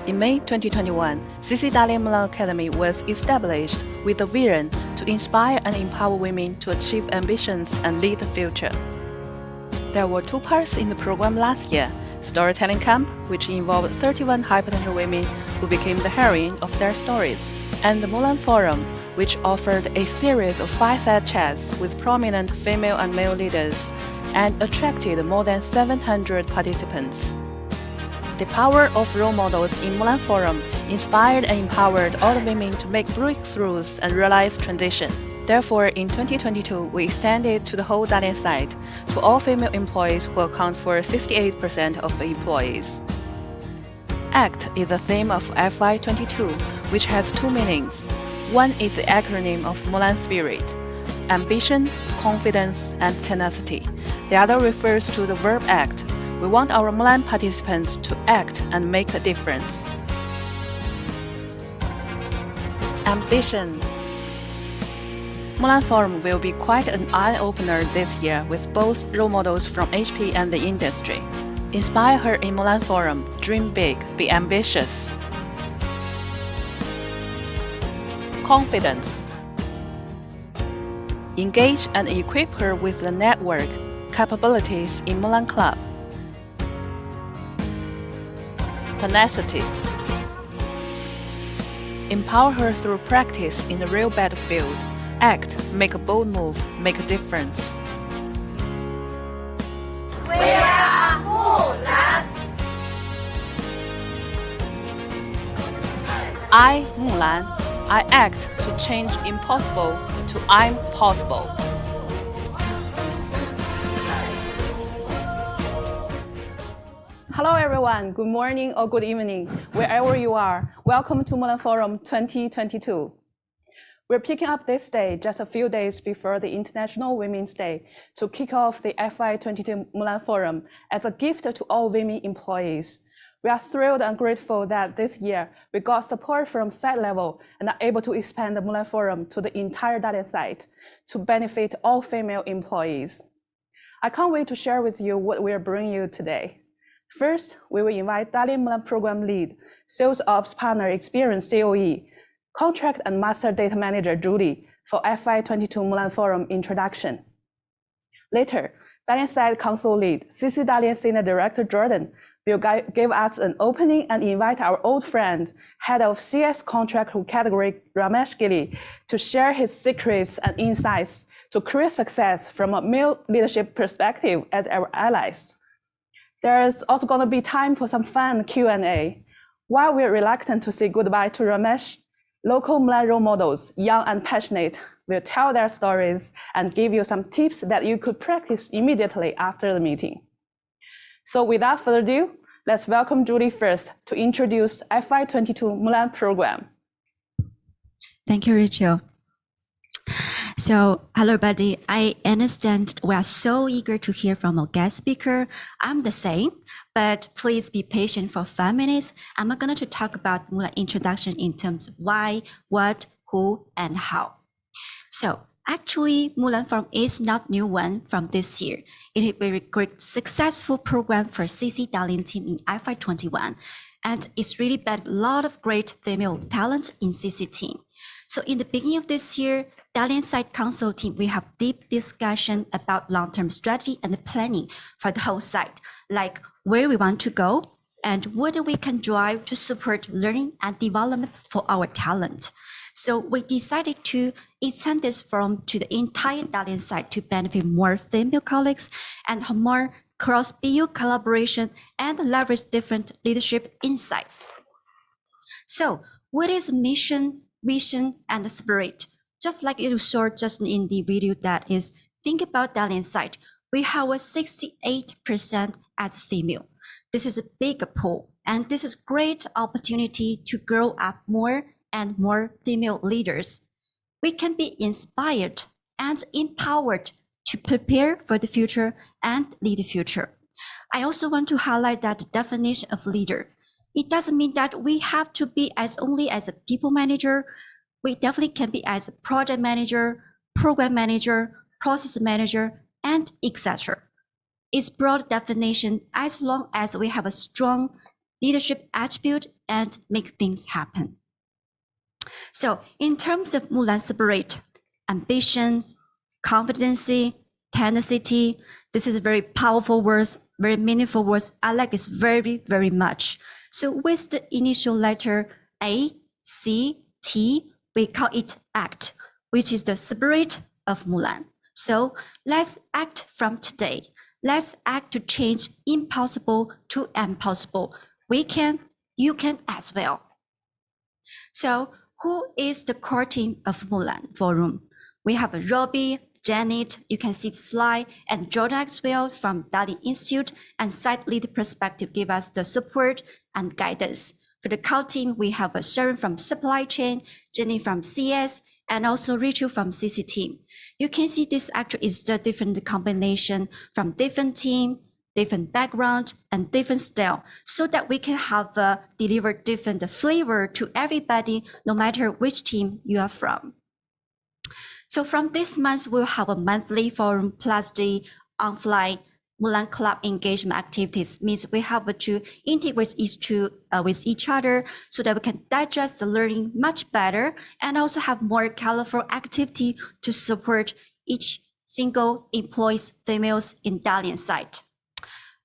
In May 2021, CC Dalian Milan Academy was established with the vision to inspire and empower women to achieve ambitions and lead the future. There were 2 parts in the program last year: Storytelling Camp, which involved 31 high potential women who became the heroine of their stories, and the Mulan Forum, which offered a series of fireside chats with prominent female and male leaders and attracted more than 700 participants. The power of role models in Mulan Forum inspired and empowered all the women to make breakthroughs and realize transition. Therefore, in 2022, we extended to the whole Dalian site, to all female employees who account for 68% of the employees. ACT is the theme of FY22, which has 2 meanings. One is the acronym of Mulan Spirit: ambition, confidence, and tenacity. The other refers to the verb act. We want our Mulan participants to act and make a difference. Ambition. Mulan Forum will be quite an eye-opener this year with both role models from HP and the industry. Inspire her in Mulan Forum. Dream big, be ambitious. Confidence. Engage and equip her with the network capabilities in Mulan Club. Tenacity. Empower her through practice in the real battlefield. Act, make a bold move, make a difference. We are Mulan. I, Mulan, I act to change impossible to I'm possible. Hello everyone, good morning or good evening, wherever you are. Welcome to Mulan Forum 2022. We're picking up this day just a few days before the International Women's Day to kick off the FY22 Mulan Forum as a gift to all women employees. We are thrilled and grateful that this year we got support from site level and are able to expand the Mulan Forum to the entire Dalian site to benefit all female employees. I can't wait to share with you what we are bringing you today. First, we will invite Dalian Mulan Program Lead, Sales Ops Partner Experience COE, Contract and Master Data Manager Judy for FY22 Mulan Forum introduction. Later, Dalian Site Council Lead, CC Dalian Senior Director Jordan will give us an opening and invite our old friend, Head of CS Contract category Ramesh Gilly, to share his secrets and insights to career success from a male leadership perspective as our allies. There's also going to be time for some fun Q&A. While we're reluctant to say goodbye to Ramesh, local Mulan role models, young and passionate, will tell their stories and give you some tips that you could practice immediately after the meeting. So without further ado, let's welcome Judy first to introduce FY22 Mulan program. Thank you, Rachel. So, hello everybody. I understand we are so eager to hear from a guest speaker. I'm the same, but please be patient for 5 minutes. I'm going to talk about Mulan introduction in terms of why, what, who, and how. So, actually, Mulan Forum is not new one from this year. It is a very great, successful program for CC Dalian team in FY21, and it's really been a lot of great female talent in CC team. So in the beginning of this year, Dalian Site Council team, we have deep discussion about long-term strategy and the planning for the whole site, like where we want to go and what we can drive to support learning and development for our talent. So we decided to extend this forum to the entire Dalian site to benefit more female colleagues and have more cross-BU collaboration and leverage different leadership insights. So what is mission, vision, and spirit? Just like you saw just in the video, that is, think about Dalian site. We have a 68% as female. This is a big pool, and this is great opportunity to grow up more and more female leaders. We can be inspired and empowered to prepare for the future and lead the future. I also want to highlight that the definition of leader. It doesn't mean that we have to be only as a people manager. We definitely can be as a project manager, program manager, process manager, and etc. It's broad definition as long as we have a strong leadership attribute and make things happen. So in terms of Mulan spirit, ambition, competency, tenacity, this is a very powerful words, very meaningful words. I like this very, very much. So with the initial letter A, C, T, we call it ACT, which is the spirit of Mulan. So let's act from today. Let's act to change impossible to impossible. We can, you can as well. So who is the core team of Mulan Forum? We have Robbie, Janet, you can see the slide, and Jordan as well from Dalian Institute and site lead perspective give us the support and guidance. For the core team, we have Sharon from supply chain, Jenny from CS, and also Rachel from CC team. You can see this actually is the different combination from different team, different background, and different style, so that we can have deliver different flavor to everybody, no matter which team you are from. So from this month, we'll have a monthly forum plus the on-fly Mulan Club engagement activities. Means we have to integrate with each other so that we can digest the learning much better and also have more colorful activity to support each single employees, females in Dalian site.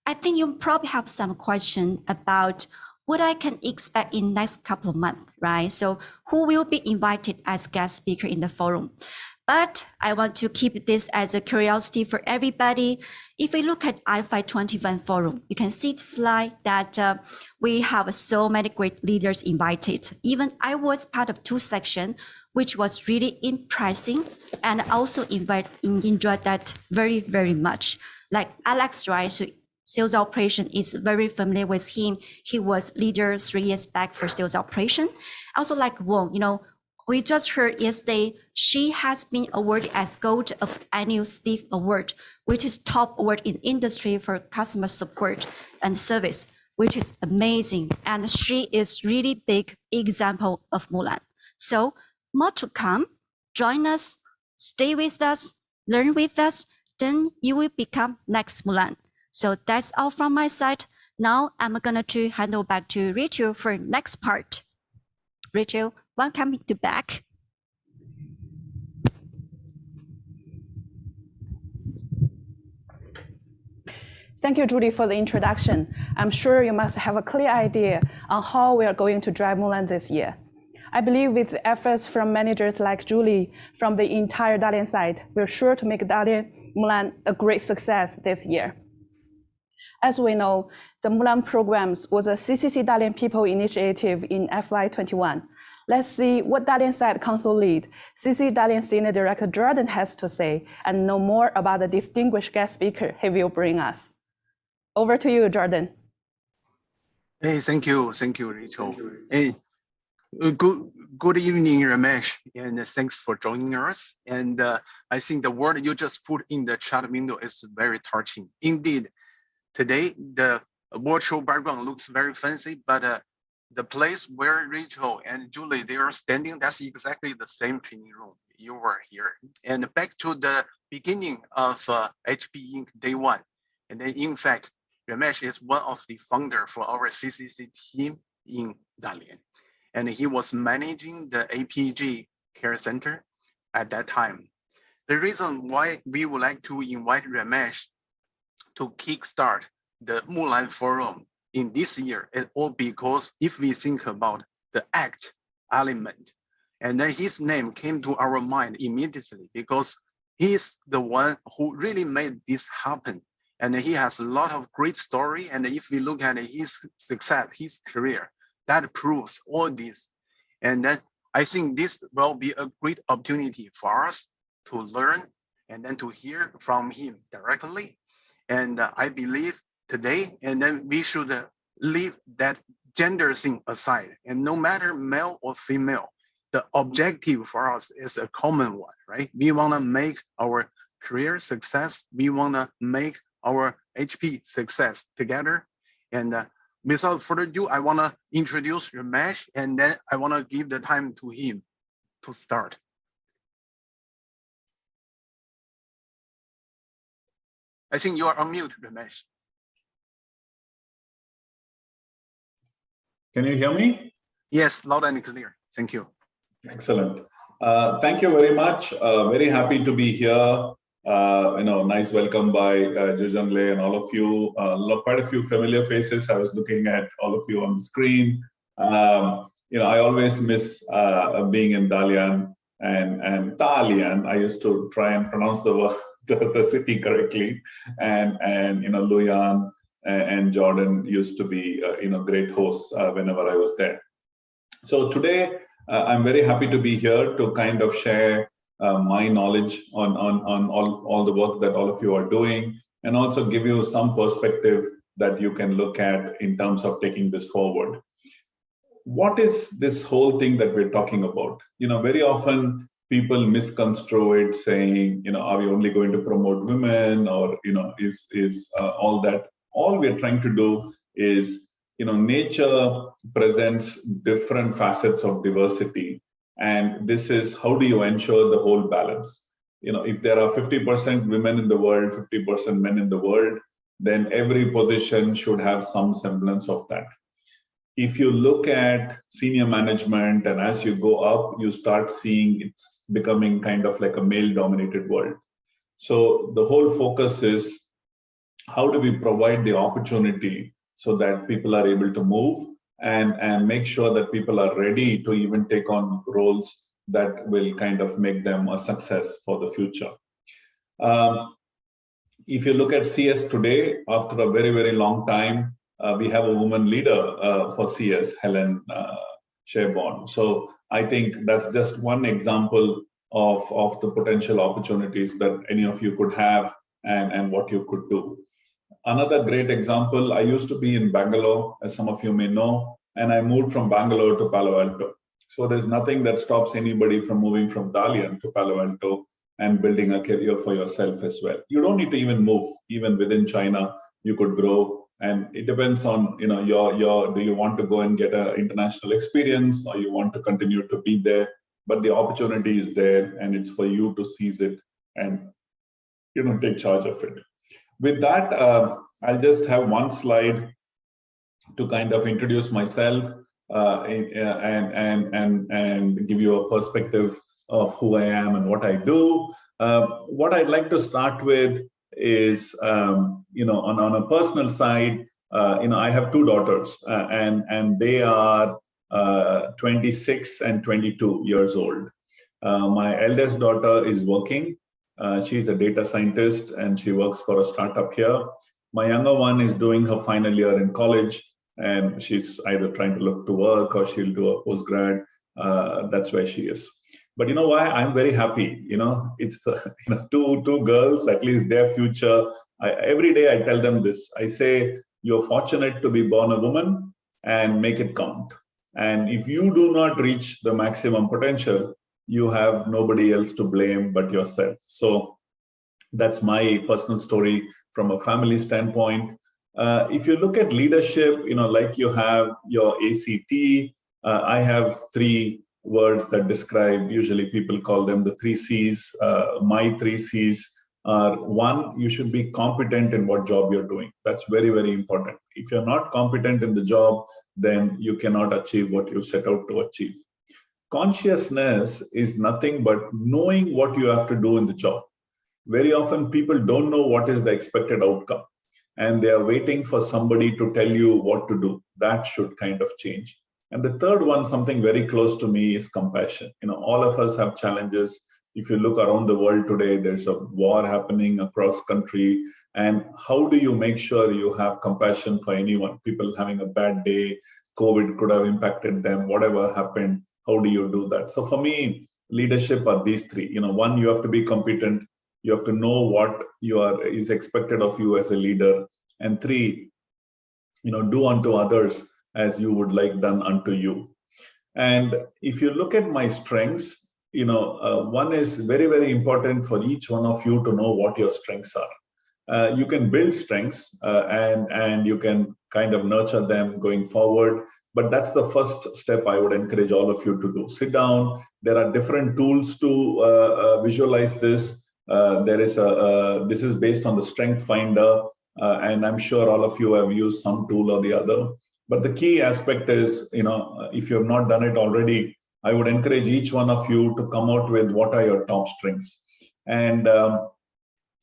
I think you probably have some question about what I can expect in next couple of months, right? So who will be invited as guest speaker in the forum? But I want to keep this as a curiosity for everybody. If we look at FY21 forum, you can see the slide that we have so many great leaders invited. Even I was part of 2 sections, which was really impressive, and also enjoyed that very, very much. Like Alex, right? So sales operation is very familiar with him. He was leader 3 years back for sales operation. Also like Wong, you know, we just heard yesterday, she has been awarded as Gold of Annual Steve Award, which is top award in industry for customer support and service, which is amazing. And she is really big example of Mulan. So more to come, join us, stay with us, learn with us, then you will become next Mulan. So that's all from my side. Now I'm gonna to hand over back to Rachel for next part. Rachel, welcome to back. Thank you, Julie, for the introduction. I'm sure you must have a clear idea on how we are going to drive Mulan this year. I believe with the efforts from managers like Julie from the entire Dalian side, we're sure to make Dalian Mulan a great success this year. As we know, the Mulan programs was a CCC Dalian People initiative in FY21. Let's see what Dalian side council lead, CC Dalian Senior Director Jordan has to say and know more about the distinguished guest speaker he will bring us. Over to you, Jordan. Hey, thank you, Rachel. Hey, good evening, Ramesh, and thanks for joining us. And I think the word you just put in the chat window is very touching. Indeed, today the virtual background looks very fancy, but the place where Rachel and Julie they are standing, that's exactly the same training room you were here. And back to the beginning of HP Inc. Day 1, and then in fact, Ramesh is one of the founders for our CCC team in Dalian. And he was managing the APG care center at that time. The reason why we would like to invite Ramesh to kickstart the Mulan Forum in this year is all because if we think about the ACT element, and then his name came to our mind immediately because he's the one who really made this happen. And he has a lot of great story. And if we look at his success, his career, that proves all this. And then I think this will be a great opportunity for us to learn and then to hear from him directly. And I believe today, and then we should leave that gender thing aside. And no matter male or female, the objective for us is a common one, right? We want to make our career success. We want to make our HP success together. And without further ado, I want to introduce Ramesh, and then I want to give the time to him to start. I think you are on mute, Ramesh. Can you hear me? Yes, loud and clear. Thank you. Excellent. Thank you very much. Very happy to be here. Nice welcome by Jujan Lei and all of you. Quite a few familiar faces. I was looking at all of you on the screen. I always miss being in Dalian and Dalian. I used to try and pronounce the city correctly. And Luyan and Jordan used to be great hosts whenever I was there. So today, I'm very happy to be here to kind of share my knowledge on all the work that all of you are doing, and also give you some perspective that you can look at in terms of taking this forward. What is this whole thing that we're talking about? Very often people misconstrue it, saying, are we only going to promote women, or is all that? All we're trying to do is, nature presents different facets of diversity, and this is how do you ensure the whole balance? If there are 50% women in the world, 50% men in the world, then every position should have some semblance of that. If you look at senior management, and as you go up, you start seeing it's becoming kind of like a male-dominated world. So the whole focus is, how do we provide the opportunity so that people are able to move and make sure that people are ready to even take on roles that will kind of make them a success for the future. If you look at CS today, after a very, very long time, we have a woman leader for CS, Helen Sherborne. So I think that's just one example of the potential opportunities that any of you could have and what you could do. Another great example, I used to be in Bangalore, as some of you may know, and I moved from Bangalore to Palo Alto. So there's nothing that stops anybody from moving from Dalian to Palo Alto and building a career for yourself as well. You don't need to even move. Even within China, you could grow. And it depends on, do you want to go and get an international experience, or you want to continue to be there? But the opportunity is there, and it's for you to seize it and, take charge of it. With that, I'll just have one slide to kind of introduce myself and give you a perspective of who I am and what I do. What I'd like to start with is, on a personal side, I have two daughters, and they are 26 and 22 years old. My eldest daughter is working. She's a data scientist, and she works for a startup here. My younger one is doing her final year in college, and she's either trying to look to work or she'll do a postgrad. That's where she is. But you know why? I'm very happy. It's the two girls, at least their future. Every day I tell them this. I say, you're fortunate to be born a woman, and make it count. And if you do not reach the maximum potential, you have nobody else to blame but yourself. So that's my personal story from a family standpoint. If you look at leadership, like you have your ACT, I have three words that describe, usually people call them the 3 C's. My 3 C's are: one, you should be competent in what job you're doing. That's very, very important. If you're not competent in the job, then you cannot achieve what you set out to achieve. Consciousness is nothing but knowing what you have to do in the job. Very often people don't know what is the expected outcome, and they are waiting for somebody to tell you what to do. That should kind of change. And the third one, something very close to me, is compassion. All of us have challenges. If you look around the world today, there's a war happening across country. And how do you make sure you have compassion for anyone? People having a bad day, COVID could have impacted them, whatever happened. How do you do that? So for me, leadership are these three. One, you have to be competent. You have to know what is expected of you as a leader. And three, do unto others as you would like done unto you. And if you look at my strengths, one is very, very important for each one of you to know what your strengths are. You can build strengths and you can kind of nurture them going forward. But that's the first step I would encourage all of you to do. Sit down. There are different tools to visualize this. This is based on the Strength Finder, and I'm sure all of you have used some tool or the other. But the key aspect is, if you have not done it already, I would encourage each one of you to come out with what are your top strengths. And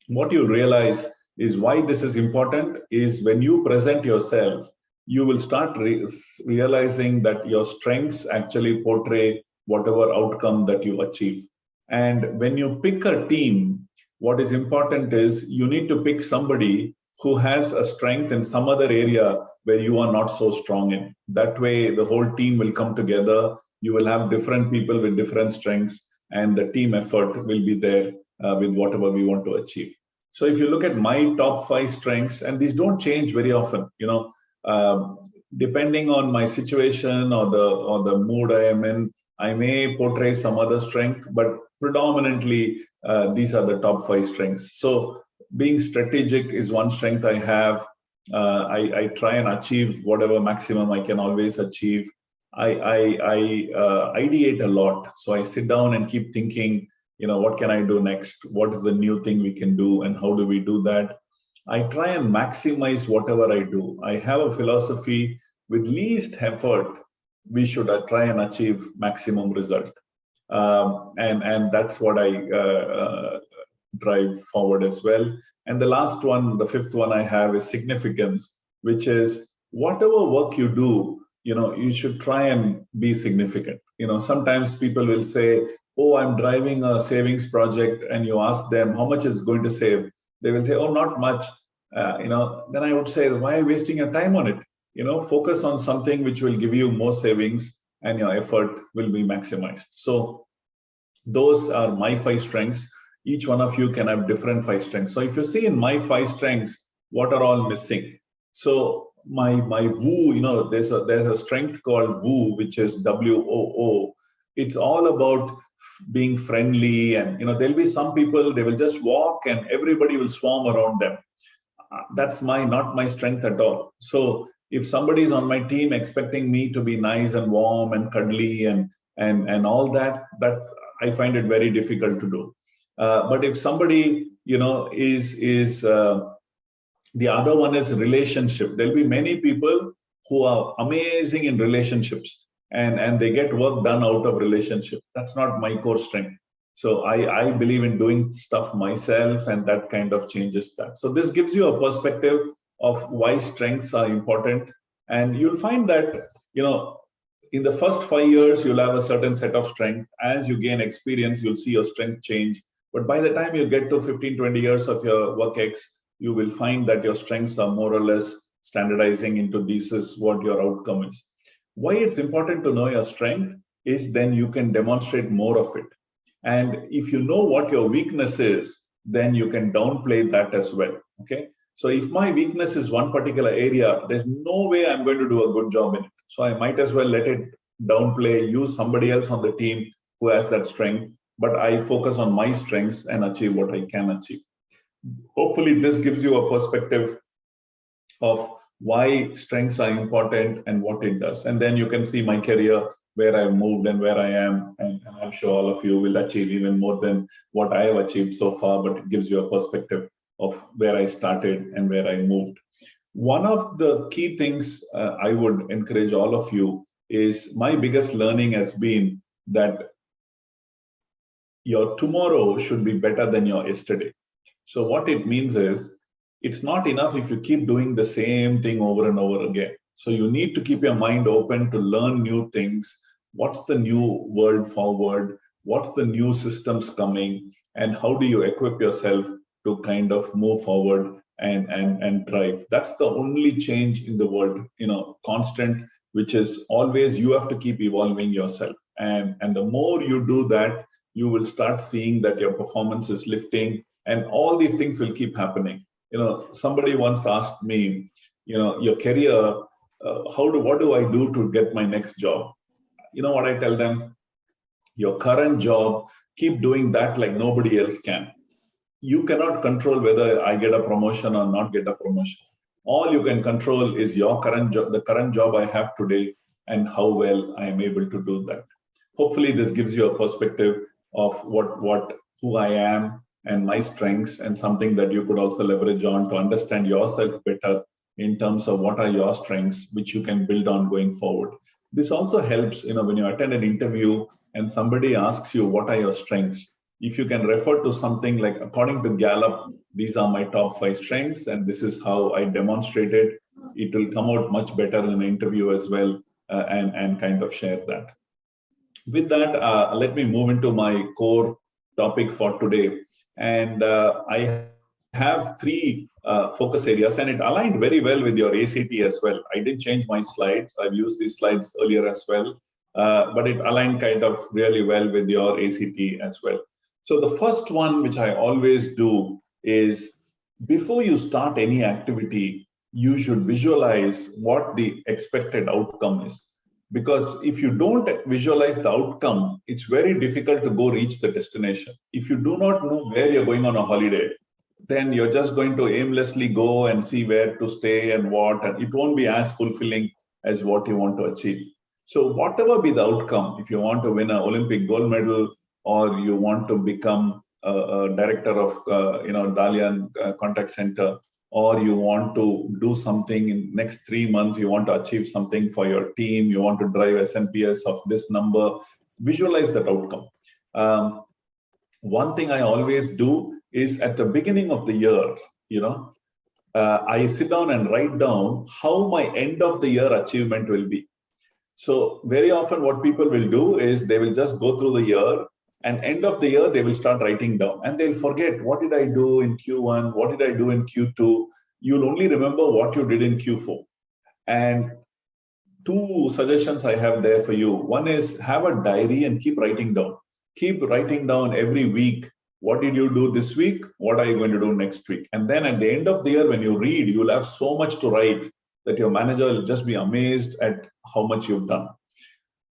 what you realize is why this is important is when you present yourself, you will start realizing that your strengths actually portray whatever outcome that you achieve. And when you pick a team, what is important is you need to pick somebody who has a strength in some other area where you are not so strong in. That way, the whole team will come together. You will have different people with different strengths, and the team effort will be there with whatever we want to achieve. So if you look at my top 5 strengths, and these don't change very often, depending on my situation or the mood I am in, I may portray some other strength, but predominantly these are the top 5 strengths. So being strategic is one strength I have. I try and achieve whatever maximum I can always achieve. I ideate a lot. So I sit down and keep thinking, what can I do next? What is the new thing we can do? And how do we do that? I try and maximize whatever I do. I have a philosophy with least effort, we should try and achieve maximum result. And that's what I drive forward as well. And the last one, the 5th one I have is significance, which is whatever work you do, you should try and be significant. Sometimes people will say, oh, I'm driving a savings project, and you ask them how much is going to save. They will say, oh, not much. Then I would say, why are you wasting your time on it? Focus on something which will give you more savings and your effort will be maximized. So those are my 5 strengths. Each one of you can have different 5 strengths. So if you see in my 5 strengths, what are all missing? So my woo, there's a strength called woo, which is WOO. It's all about being friendly, and there'll be some people, they will just walk and everybody will swarm around them. That's not my strength at all. So if somebody is on my team expecting me to be nice and warm and cuddly and all that I find it very difficult to do. But if somebody is the other one is relationship. There'll be many people who are amazing in relationships and they get work done out of relationship. That's not my core strength. So I believe in doing stuff myself, and that kind of changes that. So this gives you a perspective of why strengths are important. And you'll find that, in the first 5 years, you'll have a certain set of strength. As you gain experience, you'll see your strength change. But by the time you get to 15, 20 years of your work ex, you will find that your strengths are more or less standardizing into this is what your outcome is. Why it's important to know your strength is then you can demonstrate more of it. And if you know what your weakness is, then you can downplay that as well, okay? So if my weakness is one particular area, there's no way I'm going to do a good job in it. So I might as well let it downplay, use somebody else on the team who has that strength, but I focus on my strengths and achieve what I can achieve. Hopefully this gives you a perspective of why strengths are important and what it does. And then you can see my career, where I've moved and where I am. And I'm sure all of you will achieve even more than what I have achieved so far, but it gives you a perspective of where I started and where I moved. One of the key things I would encourage all of you is my biggest learning has been that your tomorrow should be better than your yesterday. So what it means is, it's not enough if you keep doing the same thing over and over again. So you need to keep your mind open to learn new things. What's the new world forward? What's the new systems coming? And how do you equip yourself to kind of move forward and drive? That's the only change in the world, constant, which is always you have to keep evolving yourself. And the more you do that, you will start seeing that your performance is lifting, and all these things will keep happening. Somebody once asked me, your career, what do I do to get my next job? You know what I tell them? Your current job, keep doing that like nobody else can. You cannot control whether I get a promotion or not get a promotion. All you can control is your current job, the current job I have today, and how well I am able to do that. Hopefully this gives you a perspective of who I am and my strengths, and something that you could also leverage on to understand yourself better in terms of what are your strengths, which you can build on going forward. This also helps, when you attend an interview and somebody asks you, what are your strengths? If you can refer to something like, according to Gallup, these are my top 5 strengths, and this is how I demonstrated, it will come out much better in an interview as well, and kind of share that. With that, let me move into my core topic for today. And I have 3 focus areas, and it aligned very well with your ACT as well. I didn't change my slides. I've used these slides earlier as well, but it aligned kind of really well with your ACT as well. So the first one, which I always do, is before you start any activity, you should visualize what the expected outcome is. Because if you don't visualize the outcome, it's very difficult to go reach the destination. If you do not know where you're going on a holiday, then you're just going to aimlessly go and see where to stay and what, and it won't be as fulfilling as what you want to achieve. So whatever be the outcome, if you want to win an Olympic gold medal, or you want to become a director of Dalian contact center, or you want to do something in next 3 months, you want to achieve something for your team, you want to drive SNPS of this number, visualize that outcome. One thing I always do is at the beginning of the year, I sit down and write down how my end of the year achievement will be. So very often what people will do is they will just go through the year, and end of the year, they will start writing down, and they'll forget, what did I do in Q1? What did I do in Q2? You'll only remember what you did in Q4. And 2 suggestions I have there for you. One is, have a diary and keep writing down. Keep writing down every week. What did you do this week? What are you going to do next week? And then at the end of the year, when you read, you'll have so much to write that your manager will just be amazed at how much you've done.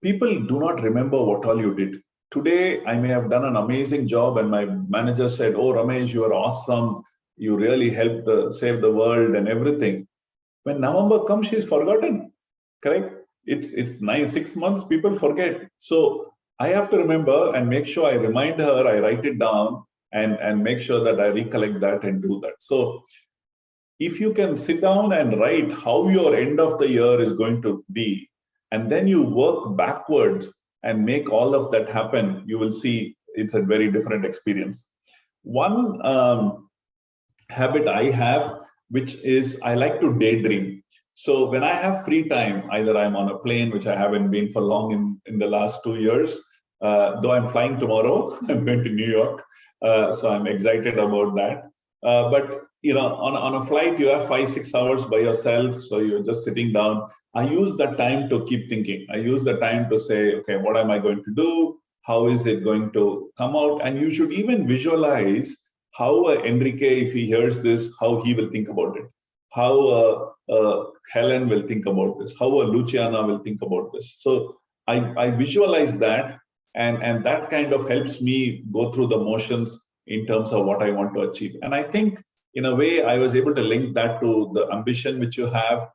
People do not remember what all you did. Today, I may have done an amazing job and my manager said, oh, Ramesh, you are awesome. You really helped save the world and everything. When November comes, she's forgotten, correct? It's 6 months, people forget. So I have to remember and make sure I remind her, I write it down and make sure that I recollect that and do that. So if you can sit down and write how your end of the year is going to be, and then you work backwards and make all of that happen, you will see it's a very different experience. One habit I have, which is I like to daydream. So when I have free time, either I'm on a plane, which I haven't been for long in the last 2 years, though I'm flying tomorrow, I'm going to New York, so I'm excited about that. But on a flight, you have 5-6 hours by yourself, so you're just sitting down. I use that time to keep thinking. I use the time to say, okay, what am I going to do? How is it going to come out? And you should even visualize how Enrique, if he hears this, how he will think about it. How Helen will think about this. How Luciana will think about this. So I visualize that, and that kind of helps me go through the motions in terms of what I want to achieve. And I think, in a way, I was able to link that to the ambition which you have.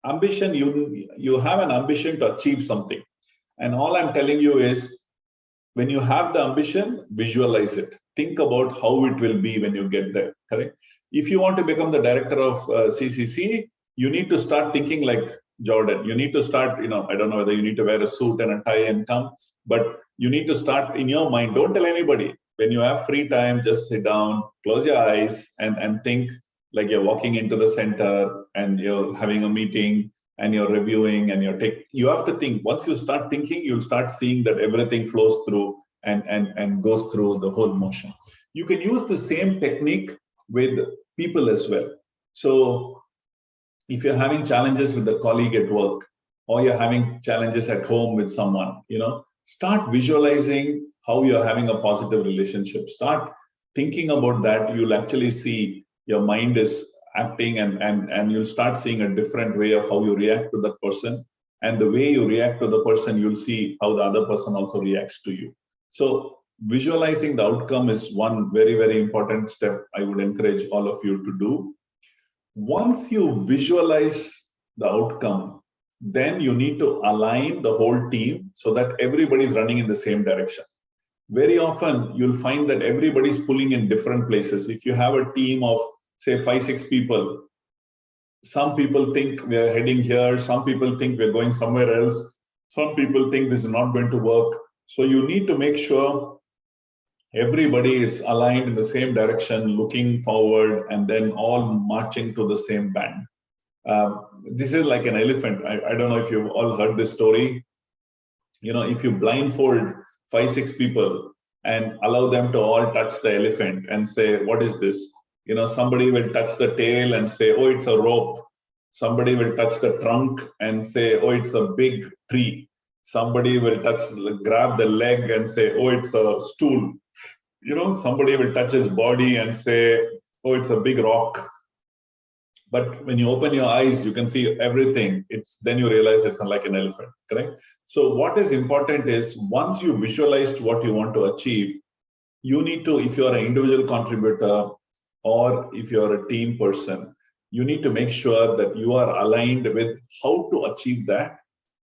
Ambition, you have an ambition to achieve something. And all I'm telling you is, when you have the ambition, visualize it. Think about how it will be when you get there, correct? If you want to become the director of CCC, you need to start thinking like Jordan. You need to start, I don't know whether you need to wear a suit and a tie and come, but you need to start in your mind. Don't tell anybody. When you have free time, just sit down, close your eyes and think like you're walking into the center and you're having a meeting and you're reviewing and you have to think. Once you start thinking, you'll start seeing that everything flows through and goes through the whole motion. You can use the same technique with people as well. So if you're having challenges with a colleague at work, or you're having challenges at home with someone, start visualizing how you're having a positive relationship. Start thinking about that. You'll actually see your mind is acting and you'll start seeing a different way of how you react to that person. And the way you react to the person, you'll see how the other person also reacts to you. So visualizing the outcome is one very, very important step I would encourage all of you to do. Once you visualize the outcome, then you need to align the whole team so that everybody is running in the same direction. Very often, you'll find that everybody's pulling in different places. If you have a team of, say, 5-6 people, some people think we are heading here. Some people think we're going somewhere else. Some people think this is not going to work. So you need to make sure everybody is aligned in the same direction, looking forward, and then all marching to the same band. This is like an elephant. I don't know if you've all heard this story. You know, if you blindfold 5-6 people and allow them to all touch the elephant and say, what is this? You know, somebody will touch the tail and say, oh, it's a rope. Somebody will touch the trunk and say, oh, it's a big tree. Somebody will grab the leg and say, oh, it's a stool. You know, somebody will touch his body and say, oh, it's a big rock. But when you open your eyes, you can see everything. Then you realize it's like an elephant, correct? So what is important is once you visualized what you want to achieve, you need to, if you're an individual contributor or if you're a team person, you need to make sure that you are aligned with how to achieve that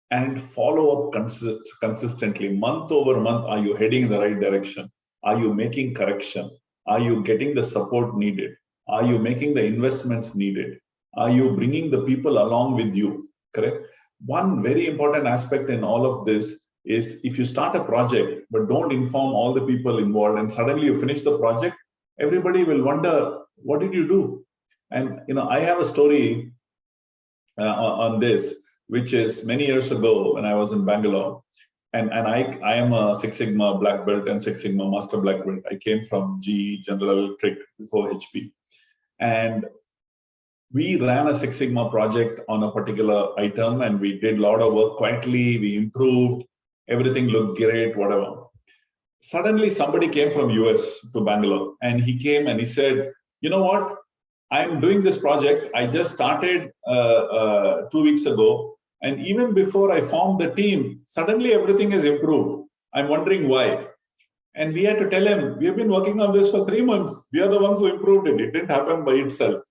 and follow up consistently. Month over month, are you heading in the right direction? Are you making correction? Are you getting the support needed? Are you making the investments needed? Are you bringing the people along with you? Correct? One very important aspect in all of this is if you start a project, but don't inform all the people involved and suddenly you finish the project, everybody will wonder, what did you do? And you know, I have a story on this, which is many years ago when I was in Bangalore. And I am a Six Sigma black belt and Six Sigma master black belt. I came from GE, General Electric, before HP. And we ran a Six Sigma project on a particular item and we did a lot of work quietly. We improved, everything looked great, whatever. Suddenly somebody came from US to Bangalore and he came and he said, you know what? I'm doing this project. I just started 2 weeks ago. And even before I formed the team, suddenly everything has improved. I'm wondering why. And we had to tell him, we have been working on this for 3 months. We are the ones who improved it. It didn't happen by itself.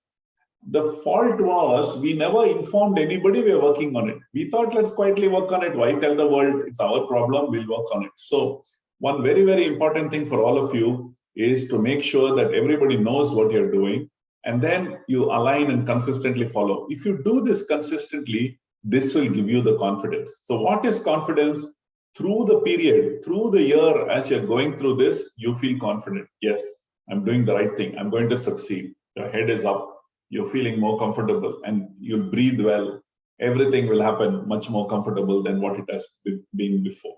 The fault was we never informed anybody we are working on it. We thought, let's quietly work on it. Why tell the world it's our problem? We'll work on it. So one very, very important thing for all of you is to make sure that everybody knows what you're doing. And then you align and consistently follow. If you do this consistently, this will give you the confidence. So what is confidence? Through the period, through the year, as you're going through this, you feel confident. Yes, I'm doing the right thing. I'm going to succeed. Your head is up. You're feeling more comfortable and you'll breathe well. Everything will happen much more comfortable than what it has been before.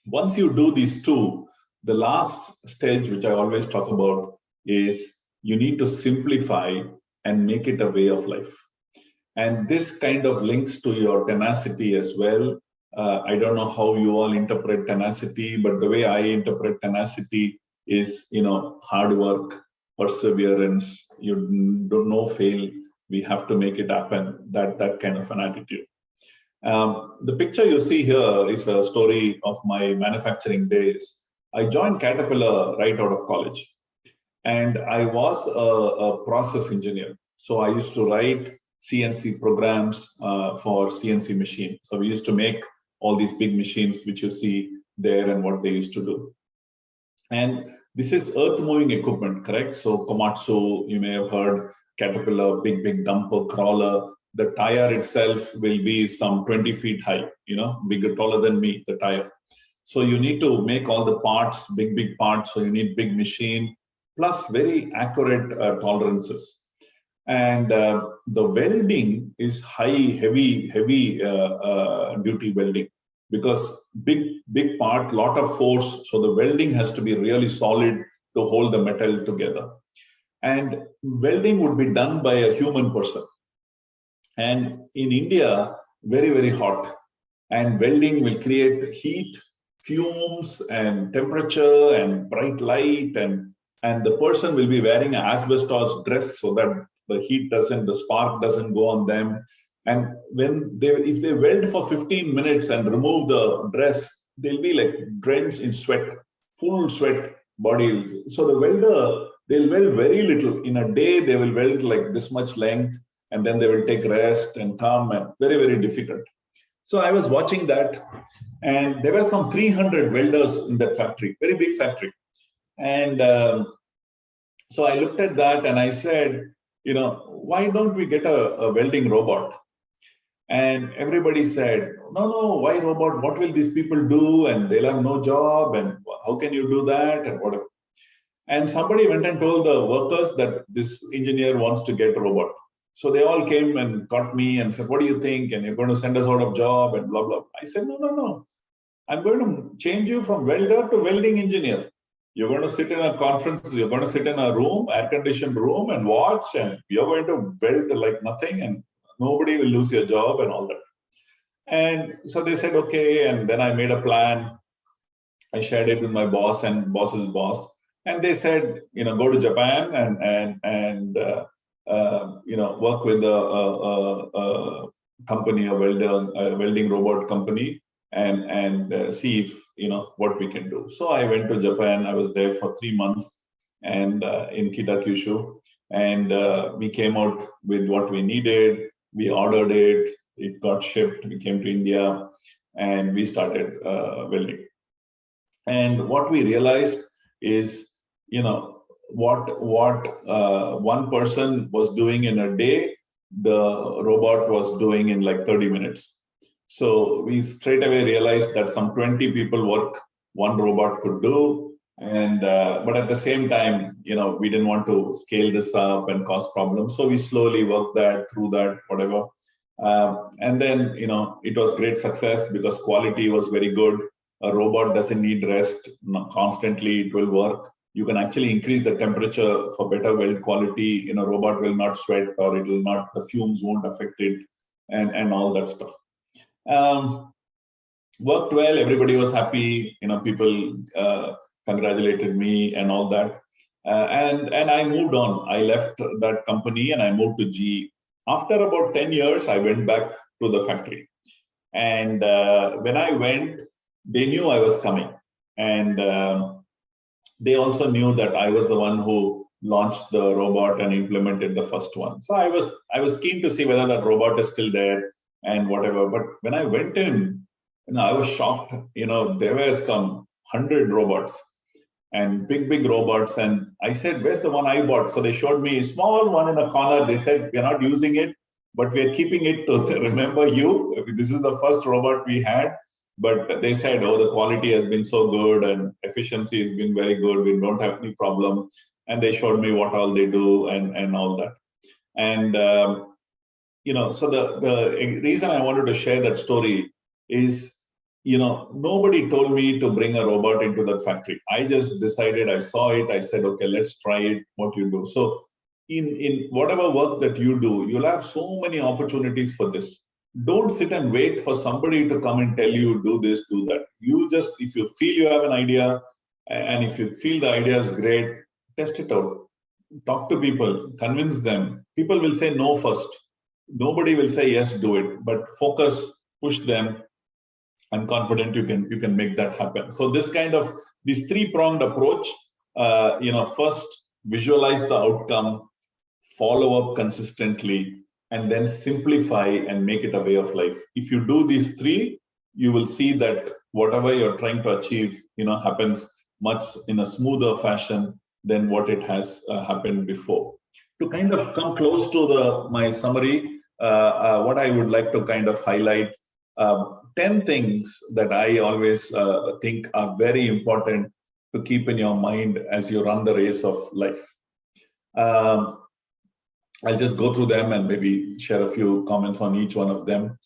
Once you do these two, the last stage, which I always talk about, is you need to simplify and make it a way of life. And this kind of links to your tenacity as well. I don't know how you all interpret tenacity, but the way I interpret tenacity is, you know, hard work, perseverance, you don't know, fail, we have to make it happen, that kind of an attitude. The picture you see here is a story of my manufacturing days. I joined Caterpillar right out of college. And I was a process engineer. So I used to write CNC programs for CNC machine. So we used to make all these big machines, which you see there and what they used to do. And this is earth moving equipment, correct? So Komatsu, you may have heard, Caterpillar, big dumper crawler. The tire itself will be some 20 feet high, you know, bigger, taller than me, the tire. So you need to make all the parts, big parts. So you need big machine, plus very accurate tolerances. And the welding is heavy duty welding, because big part, lot of force. So the welding has to be really solid to hold the metal together. And welding would be done by a human person. And in India, very hot. And welding will create heat, fumes, and temperature, and bright light, and the person will be wearing an asbestos dress so that the heat the spark doesn't go on them. And if they weld for 15 minutes and remove the dress, they'll be like drenched in sweat, full sweat body. So the welder, they'll weld very little. In a day, they will weld like this much length, and then they will take rest and come, and very difficult. So I was watching that, and there were some 300 welders in that factory, very big factory. And so I looked at that and I said, why don't we get a welding robot? And everybody said, no, why robot? What will these people do? And they'll have no job. And how can you do that? And whatever. And somebody went and told the workers that this engineer wants to get a robot. So they all came and caught me and said, what do you think? And you're going to send us out of job and blah, blah. I said, no. I'm going to change you from welder to welding engineer. You're going to sit in a conference, you're going to sit in a room, air-conditioned room and watch, and you're going to weld like nothing, and nobody will lose your job and all that. And so they said, okay. And then I made a plan. I shared it with my boss and boss's boss. And they said, go to Japan and work with a company, a welding robot company, and see if, what we can do. So I went to Japan. I was there for 3 months and in Kitakyushu. And we came out with what we needed. We ordered it. It got shipped. We came to India and we started welding. And what we realized is, what one person was doing in a day, the robot was doing in like 30 minutes. So we straight away realized that some 20 people work one robot could do. And but at the same time, we didn't want to scale this up and cause problems. So we slowly worked that through that, whatever. And then, it was great success because quality was very good. A robot doesn't need rest constantly. It will work. You can actually increase the temperature for better weld quality. Robot will not sweat, or it will not, the fumes won't affect it, and all that stuff. Worked well. Everybody was happy. People congratulated me and all that. And I moved on. I left that company and I moved to GE. After about 10 years, I went back to the factory. And when I went, they knew I was coming. And they also knew that I was the one who launched the robot and implemented the first one. So I was keen to see whether that robot is still there and whatever. But when I went in, I was shocked. There were some 100 robots and big robots. And I said, where's the one I bought? So they showed me a small one in a corner. They said, we're not using it, but we're keeping it to remember you. This is the first robot we had. But they said, oh, the quality has been so good and efficiency has been very good. We don't have any problem. And they showed me what all they do and all that. And, so the reason I wanted to share that story is, nobody told me to bring a robot into the factory. I just decided, I saw it, I said, okay, let's try it, what you do. So in whatever work that you do, you'll have so many opportunities for this. Don't sit and wait for somebody to come and tell you, do this, do that. You just, if you feel you have an idea, and if you feel the idea is great, test it out. Talk to people, convince them. People will say no first. Nobody will say yes, do it. But focus, push them. I'm confident you can make that happen. So this three-pronged approach, first visualize the outcome, follow up consistently, and then simplify and make it a way of life. If you do these three, you will see that whatever you're trying to achieve, happens much in a smoother fashion than what it has happened before. To kind of come close to my summary, what I would like to kind of highlight, 10 things that I always think are very important to keep in your mind as you run the race of life. I'll just go through them and maybe share a few comments on each one of them.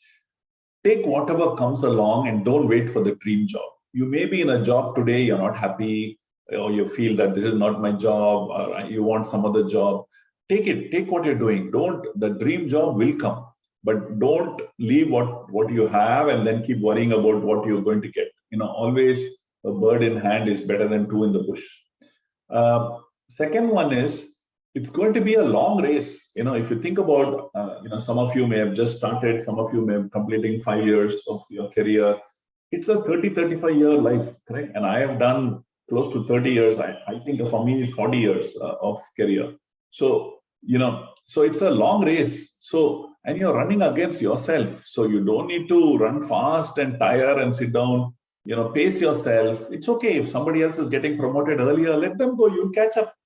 Take whatever comes along and don't wait for the dream job. You may be in a job today, you're not happy, or you feel that this is not my job, or you want some other job. Take it, take what you're doing. The dream job will come, but don't leave what you have and then keep worrying about what you're going to get. Always a bird in hand is better than two in the bush. Second one is, it's going to be a long race. If you think about, some of you may have just started, some of you may be completing 5 years of your career. It's a 35 year life, correct? And I have done close to 30 years. I think for me, it's 40 years of career. So, so it's a long race. So, and you're running against yourself. So you don't need to run fast and tire and sit down, pace yourself. It's okay if somebody else is getting promoted earlier, let them go, you'll catch up.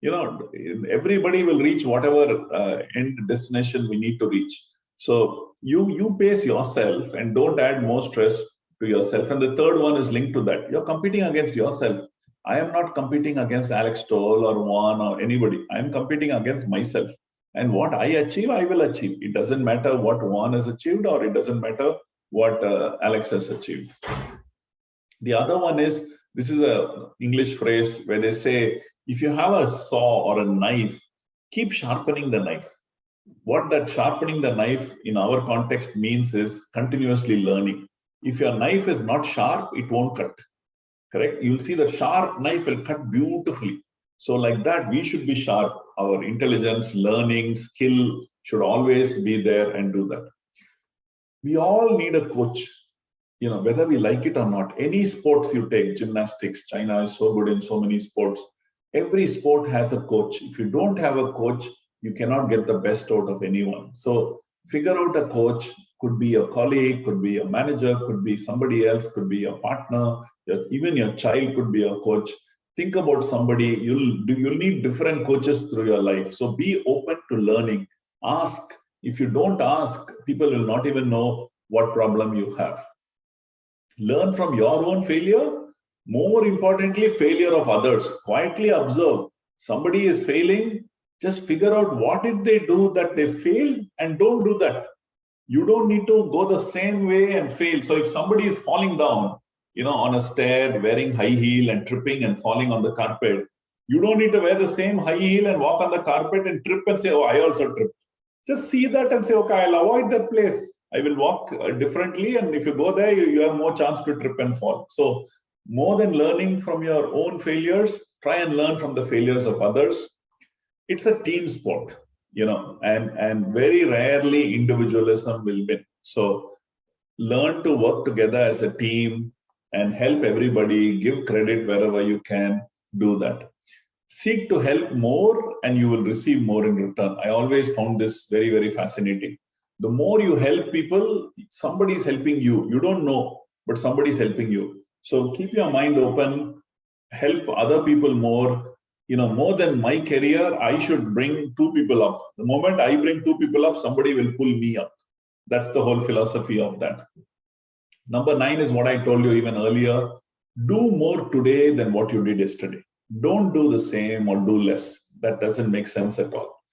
Everybody will reach whatever end destination we need to reach. So you pace yourself and don't add more stress to yourself. And the third one is linked to that. You're competing against yourself. I am not competing against Alex Stoll or Juan or anybody. I am competing against myself. And what I achieve, I will achieve. It doesn't matter what Juan has achieved, or it doesn't matter what Alex has achieved. The other one is, this is an English phrase where they say, if you have a saw or a knife, keep sharpening the knife. What that sharpening the knife in our context means is continuously learning. If your knife is not sharp, it won't cut. Correct? You'll see the sharp knife will cut beautifully. So like that, we should be sharp. Our intelligence, learning, skill should always be there and do that. We all need a coach, whether we like it or not. Any sports you take, gymnastics, China is so good in so many sports. Every sport has a coach. If you don't have a coach, you cannot get the best out of anyone. So figure out a coach. Could be a colleague, could be a manager, could be somebody else, could be a partner. Even your child could be a coach. Think about somebody. You'll need different coaches through your life. So be open to learning. Ask. If you don't ask, people will not even know what problem you have. Learn from your own failure. More importantly, failure of others. Quietly observe. Somebody is failing. Just figure out what did they do that they failed, and don't do that. You don't need to go the same way and fail. So if somebody is falling down, on a stair, wearing high heel and tripping and falling on the carpet, you don't need to wear the same high heel and walk on the carpet and trip and say, oh, I also tripped. Just see that and say, okay, I'll avoid that place. I will walk differently. And if you go there, you have more chance to trip and fall. So more than learning from your own failures, try and learn from the failures of others. It's a team sport, and very rarely individualism will win. So learn to work together as a team and help everybody, give credit wherever you can, do that. Seek to help more and you will receive more in return. I always found this very, very fascinating. The more you help people, somebody is helping you. You don't know, but somebody is helping you. So keep your mind open, help other people more. More than my career, I should bring 2 people up. The moment I bring 2 people up, somebody will pull me up. That's the whole philosophy of that. Number 9 is what I told you even earlier. Do more today than what you did yesterday. Don't do the same or do less. That doesn't make sense at all.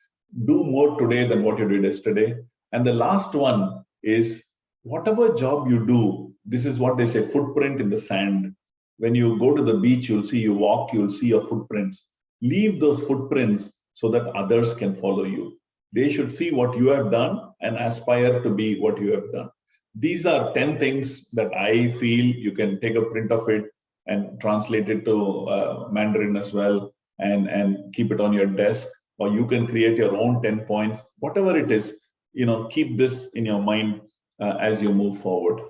Do more today than what you did yesterday. And the last one is, whatever job you do, this is what they say, footprint in the sand. When you go to the beach, you walk, you'll see your footprints. Leave those footprints so that others can follow you. They should see what you have done and aspire to be what you have done. These are 10 things that I feel you can take a print of it and translate it to Mandarin as well and keep it on your desk, or you can create your own 10 points, whatever it is, keep this in your mind as you move forward.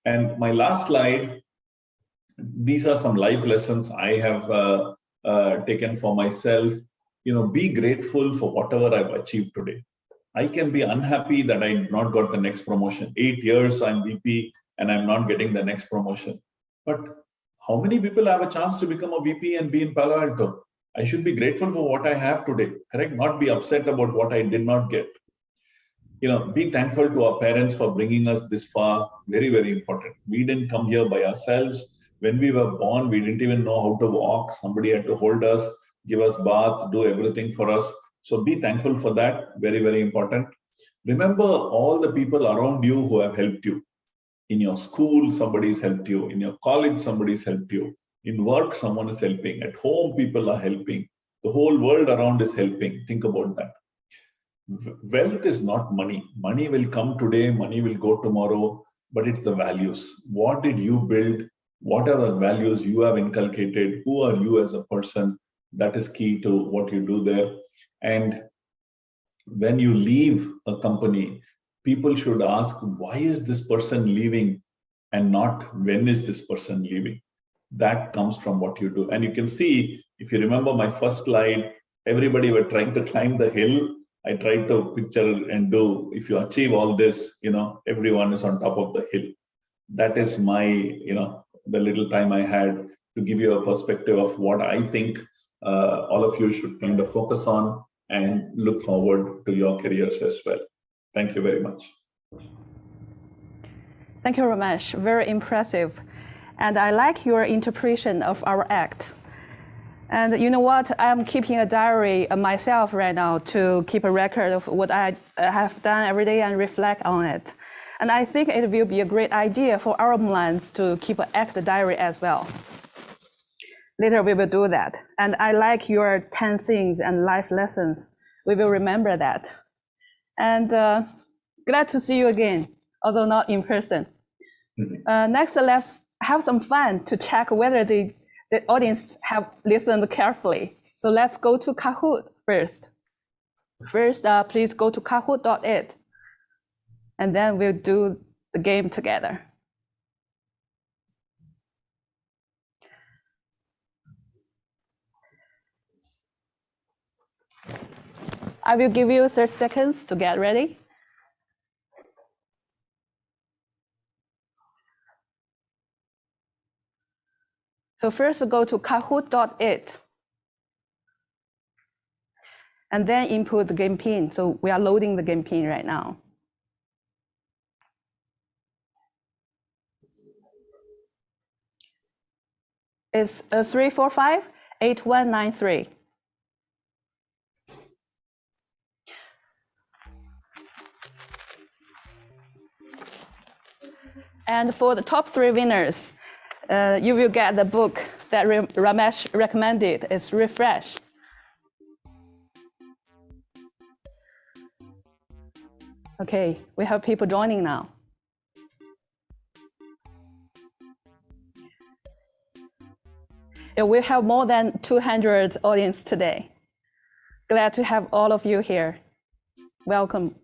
And my last slide, these are some life lessons I have taken for myself. Be grateful for whatever I've achieved today. I can be unhappy that I not got the next promotion. 8 years I'm VP and I'm not getting the next promotion. But how many people have a chance to become a VP and be in Palo Alto? I should be grateful for what I have today, correct? Not be upset about what I did not get. Be thankful to our parents for bringing us this far. Very, very important. We didn't come here by ourselves. When we were born, we didn't even know how to walk. Somebody had to hold us, give us bath, do everything for us. So be thankful for that. Very, very important. Remember all the people around you who have helped you. In your school, somebody's helped you. In your college, somebody's helped you. In work, someone is helping. At home, people are helping. The whole world around is helping. Think about that. Wealth is not money. Money will come today, money will go tomorrow, but it's the values. What did you build? What are the values you have inculcated? Who are you as a person? That is key to what you do there. And when you leave a company, people should ask, why is this person leaving and not when is this person leaving? That comes from what you do. And you can see, if you remember my first slide, everybody were trying to climb the hill. I tried to picture and do, if you achieve all this, everyone is on top of the hill. That is my, the little time I had to give you a perspective of what I think all of you should kind of focus on and look forward to your careers as well. Thank you very much. Thank you, Ramesh. Very impressive. And I like your interpretation of our act. And you know what? I'm keeping a diary myself right now to keep a record of what I have done every day and reflect on it. And I think it will be a great idea for our Mulans to keep an act diary as well. Later we will do that. And I like your 10 things and life lessons. We will remember that. And glad to see you again, although not in person. Next, let's have some fun to check whether the audience have listened carefully. So let's go to Kahoot first. First, please go to kahoot.it, and then we'll do the game together. I will give you 30 seconds to get ready. So first go to kahoot.it and then input the game pin. So we are loading the game pin right now. It's 345-8193. And for the top 3 winners, you will get the book that Ramesh recommended. It's Refresh. Okay, we have people joining now. Yeah, we have more than 200 audience today. Glad to have all of you here. Welcome.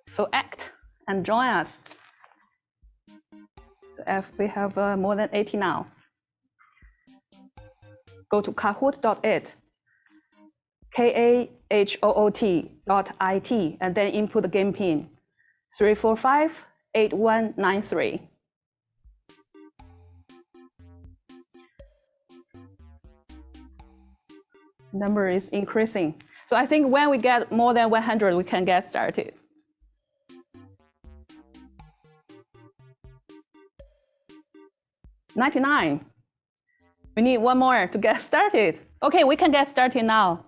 So act and join us. So we have more than 80 now. Go to kahoot.it, kahoot.it, and then input the game pin 345-8193. Number is increasing. So I think when we get more than 100, we can get started. 99. We need one more to get started. Okay, we can get started now.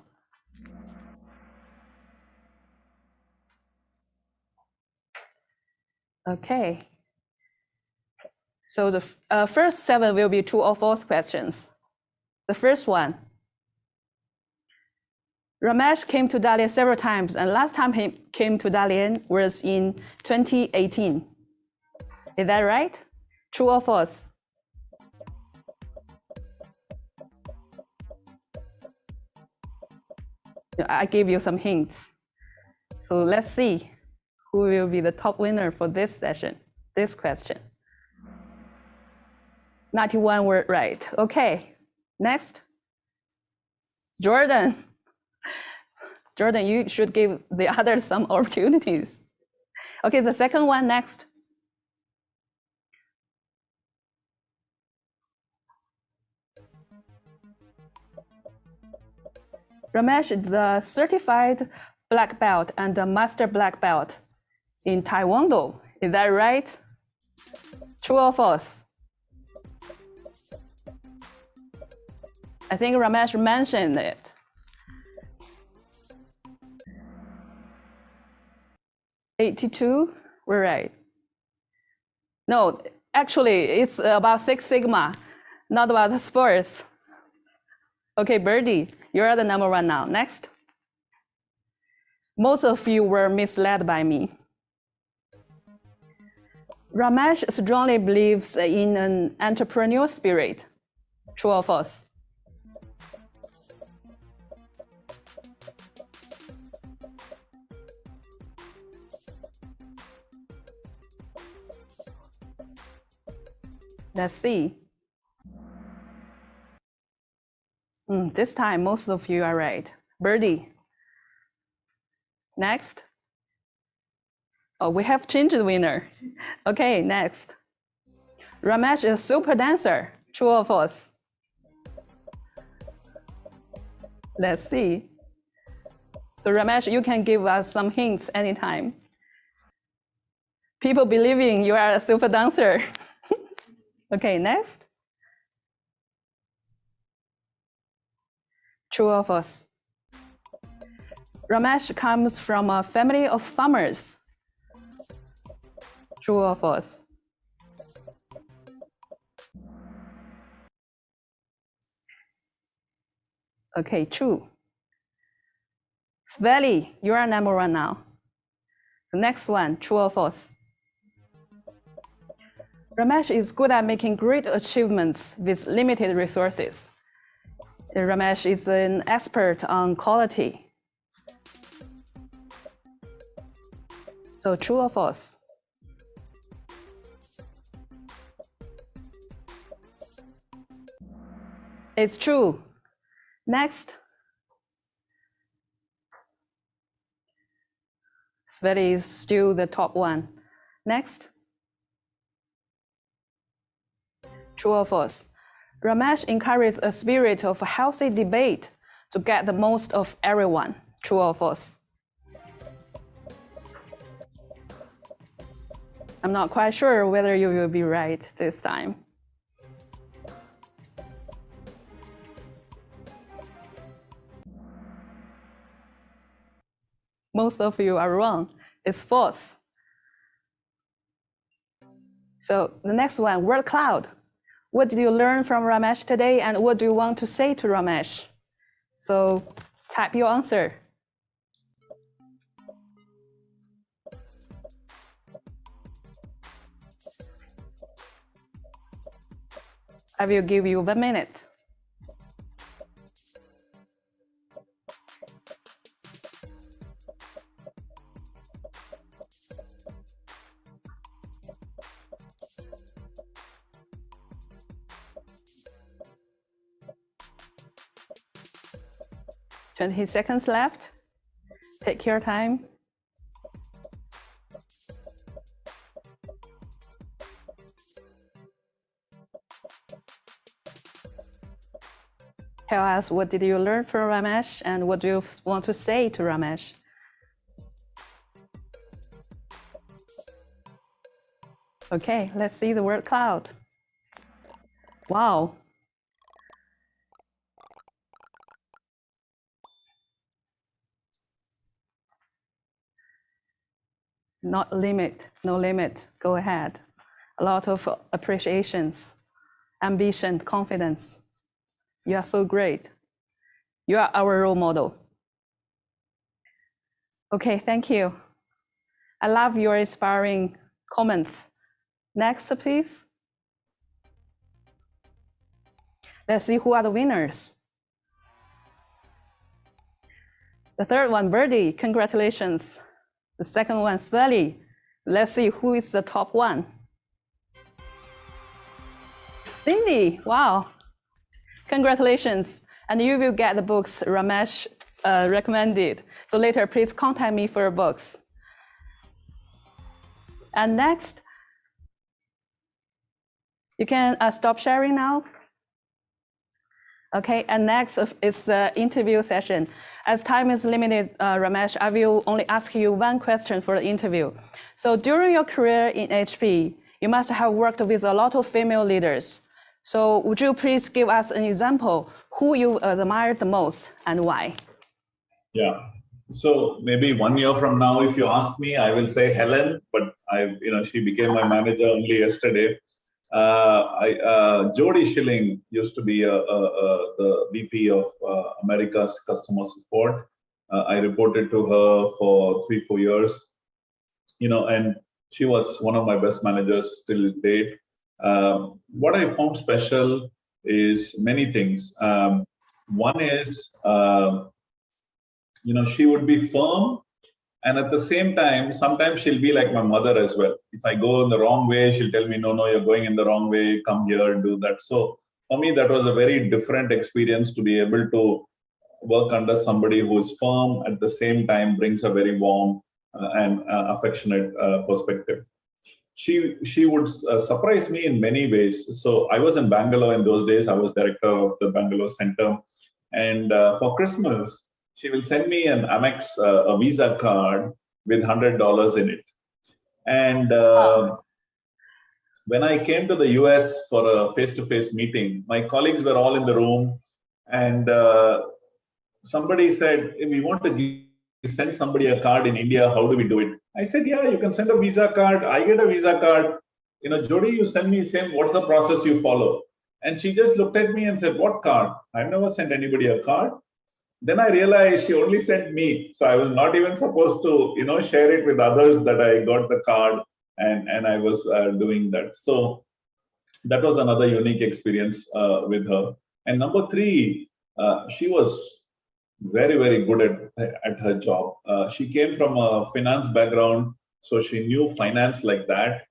Okay. So the first 7 will be true or false questions. The first one. Ramesh came to Dalian several times, and last time he came to Dalian was in 2018. Is that right? True or false? I gave you some hints. So let's see who will be the top winner for this session, this question. 91 were right. Okay, next. Jordan. Jordan, you should give the others some opportunities. Okay, the second one next. Ramesh is the certified black belt and the master black belt in Taekwondo. Is that right? True or false? I think Ramesh mentioned it. '82, we're right. No, actually, it's about Six Sigma, not about the sports. Okay, Birdie, you're the number 1 now. Next. Most of you were misled by me. Ramesh strongly believes in an entrepreneurial spirit. True or false? Let's see. This time, most of you are right. Birdie. Next. Oh, we have changed the winner. Okay, next. Ramesh is a super dancer. True or false? Let's see. So Ramesh, you can give us some hints anytime. People believing you are a super dancer. Okay, next. True or false? Ramesh comes from a family of farmers. True or false? Okay, true. Sveli, you are number one now. The next one, true or false? Ramesh is good at making great achievements with limited resources. Ramesh is an expert on quality. So true or false? It's true. Next. Sveti is still the top one. Next. True or false? Ramesh encourages a spirit of healthy debate to get the most of everyone. True or false? I'm not quite sure whether you will be right this time. Most of you are wrong. It's false. So the next one, word cloud. What did you learn from Ramesh today, and what do you want to say to Ramesh? So type your answer. I will give you 1 minute. Twenty seconds left. Take your time. Tell us, what did you learn from Ramesh, and what do you want to say to Ramesh? Okay, let's see the word cloud. Wow. Not limit, no limit, go ahead. A lot of appreciations, ambition, confidence. You are so great. You are our role model. Okay, thank you. I love your inspiring comments. Next, please. Let's see who are the winners. The third one, Birdie, congratulations. The second one, Sveli. Let's see who is the top one. Cindy, wow. Congratulations. And you will get the books Ramesh recommended. So later, please contact me for books. And next, you can stop sharing now. Okay, and next is the interview session. As time is limited, Ramesh, I will only ask you one question for the interview. So during your career in HP, you must have worked with a lot of female leaders. So would you please give us an example who you admire the most and why? Yeah. So maybe 1 year from now, if you ask me, I will say Helen, but she became my manager only yesterday. Jody Schilling used to be the VP of America's customer support. I reported to her for 3-4 years, and she was one of my best managers till date. What I found special is many things. One is, she would be firm, and at the same time, sometimes she'll be like my mother as well. If I go in the wrong way, she'll tell me, no, you're going in the wrong way, come here and do that. So for me, that was a very different experience to be able to work under somebody who is firm, at the same time brings a very warm and affectionate perspective. She would surprise me in many ways. So I was in Bangalore in those days. I was director of the Bangalore Center. And for Christmas, she will send me an Amex, a Visa card with $100 in it. And when I came to the US for a face-to-face meeting, my colleagues were all in the room. And somebody said, hey, we want to send somebody a card in India. How do we do it? I said, yeah, you can send a Visa card. I get a Visa card. You know, Jody, you send me same. What's the process you follow? And she just looked at me and said, what card? I've never sent anybody a card. Then I realized she only sent me. So I was not even supposed to, you know, share it with others that I got the card and I was doing that. So that was another unique experience with her. And number three, she was very, very good at her job. She came from a finance background, so she knew finance like that.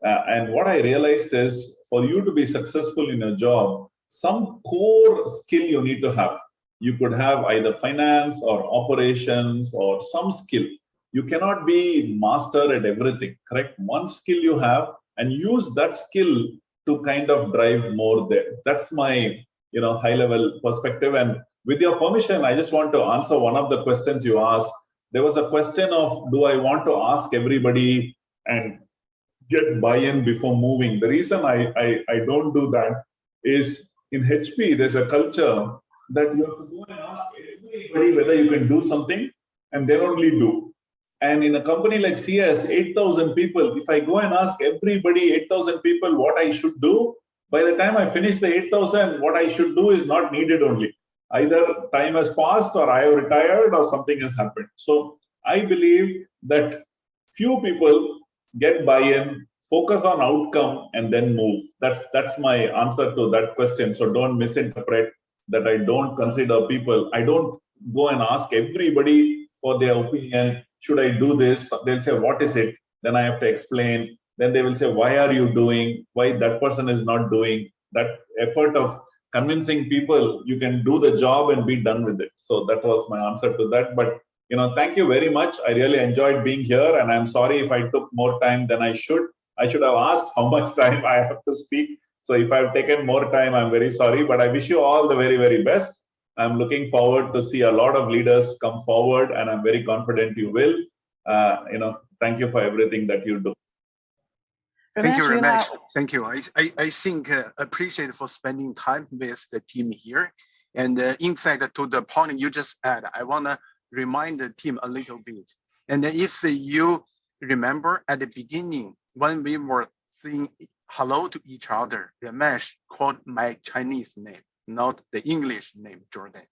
And what I realized is, for you to be successful in a job, some core skill you need to have. You could have either finance or operations or some skill. You cannot be master at everything, correct? One skill you have and use that skill to kind of drive more there. That's my, you know, high level perspective. And with your permission, I just want to answer one of the questions you asked. There was a question of, do I want to ask everybody and get buy-in before moving? The reason I don't do that is in HP, there's a culture that you have to go and ask everybody whether you can do something and then only do. And in a company like CS, 8,000 people, if I go and ask everybody, 8,000 people, what I should do, by the time I finish the 8,000, what I should do is not needed only. Either time has passed or I have retired or something has happened. So I believe that few people get buy-in, focus on outcome, and then move. That's my answer to that question. So don't misinterpret that I don't consider people. I don't go and ask everybody for their opinion. Should I do this? They'll say, what is it? Then I have to explain. Then they will say, why are you doing? Why that person is not doing? That effort of convincing people you can do the job and be done with it. So that was my answer to that. But you know, thank you very much. I really enjoyed being here, and I'm sorry if I took more time than I should. I should have asked how much time I have to speak. So if I've taken more time, I'm very sorry. But I wish you all the very, very best. I'm looking forward to see a lot of leaders come forward, and I'm very confident you will. You know, thank you for everything that you do. Thank you very much. Thank you. I think appreciate for spending time with the team here. And in fact, to the point you just add, I want to remind the team a little bit. And if you remember at the beginning, when we were saying hello to each other, Ramesh called my Chinese name, not the English name, Jordan.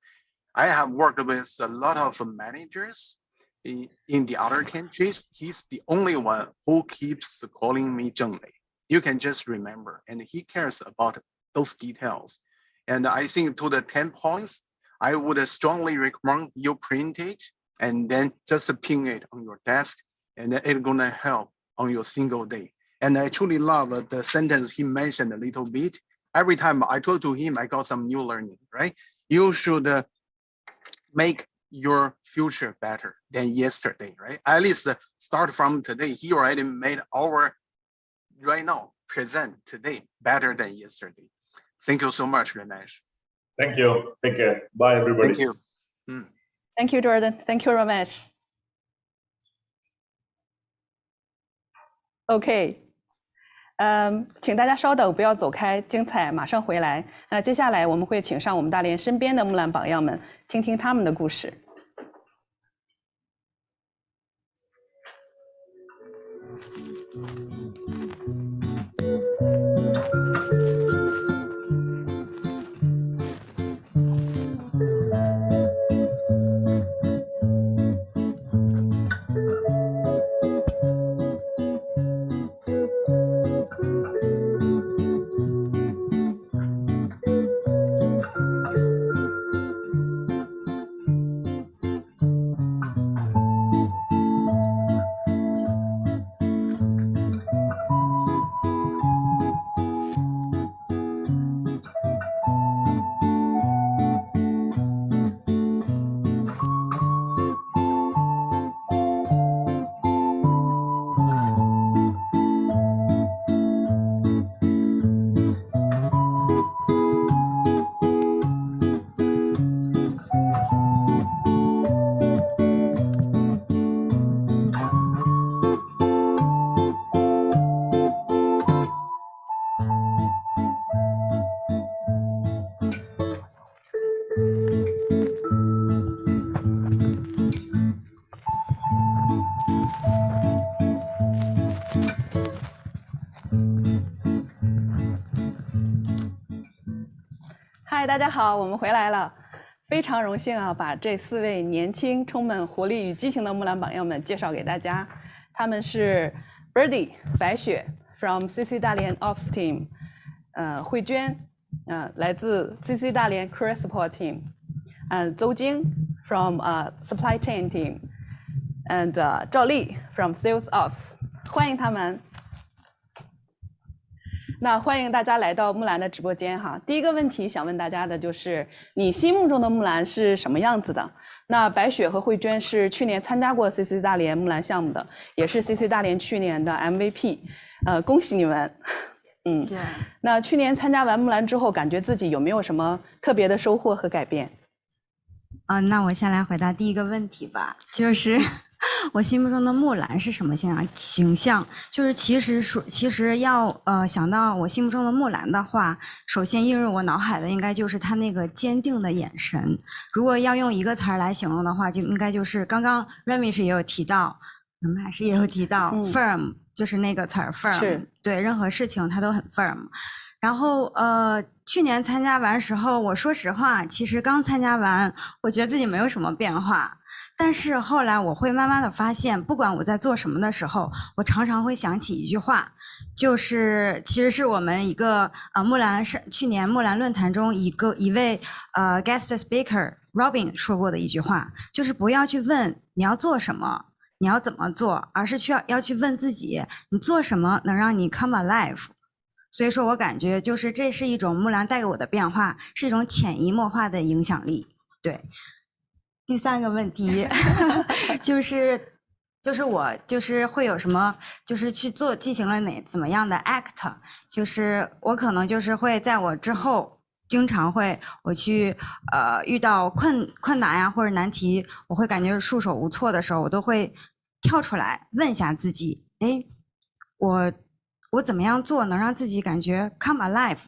I have worked with a lot of managers in the other countries. He's the only one who keeps calling me Zhenglei. You can just remember, and he cares about those details. And I think to the 10 points, I would strongly recommend you print it and then just ping it on your desk, and it's gonna help on your single day. And I truly love the sentence he mentioned a little bit. Every time I talk to him, I got some new learning, right? You should make your future better than yesterday, right? At least start from today. He already made our right now, present today better than yesterday. Thank you so much, Ramesh. Thank you. Take care. Bye, everybody. Thank you. Thank you, Jordan. Thank you, Ramesh. OK， 请大家稍等，不要走开，精彩马上回来。那接下来我们会请上我们大连身边的木兰榜样们，听听他们的故事。嗨，大家好，我们回来了，非常荣幸啊，把这4位年轻、充满活力与激情的木兰榜样们介绍给大家。他们是 Birdy 白雪 from CC 大连 Ops Team， 慧娟来自 CC 大连 Career Support Team， 邹晶 from Supply Chain Team， and 赵丽 from Sales Ops， 欢迎他们。那欢迎大家来到木兰的直播间哈。第一个问题想问大家的就是，你心目中的木兰是什么样子的？那白雪和慧娟是去年参加过 CC 大连木兰项目的，也是 CC 大连去年的 MVP， 恭喜你们。那去年参加完木兰之后，感觉自己有没有什么特别的收获和改变？那我先来回答第一个问题吧，就是我心目中的木兰是什么形象？就是其实要想到我心目中的木兰的话，首先映入我脑海的应该就是她那个坚定的眼神。如果要用一个词儿来形容的话，就应该就是刚刚 Remish 也有提到，我们还是也有提到 firm， 就是那个词儿 firm， 对任何事情她都很 firm。然后去年参加完时候，我说实话，其实刚参加完，我觉得自己没有什么变化。但是后来我会慢慢的发现，不管我在做什么的时候，我常常会想起一句话，就是其实是我们一个去年木兰论坛中一位guest speaker Robin 说过的一句话，就是不要去问你要做什么，你要怎么做，而是要去问自己，你做什么能让你 come alive。所以说我感觉就是这是一种木兰带给我的变化，是一种潜移默化的影响力。对，第3个问题就是我就是会有什么，就是去进行了怎么样的 act， 就是我可能就是会在我之后经常会我去遇到困难呀或者难题，我会感觉束手无措的时候，我都会跳出来问一下自己，我怎么样做能让自己感觉 come alive？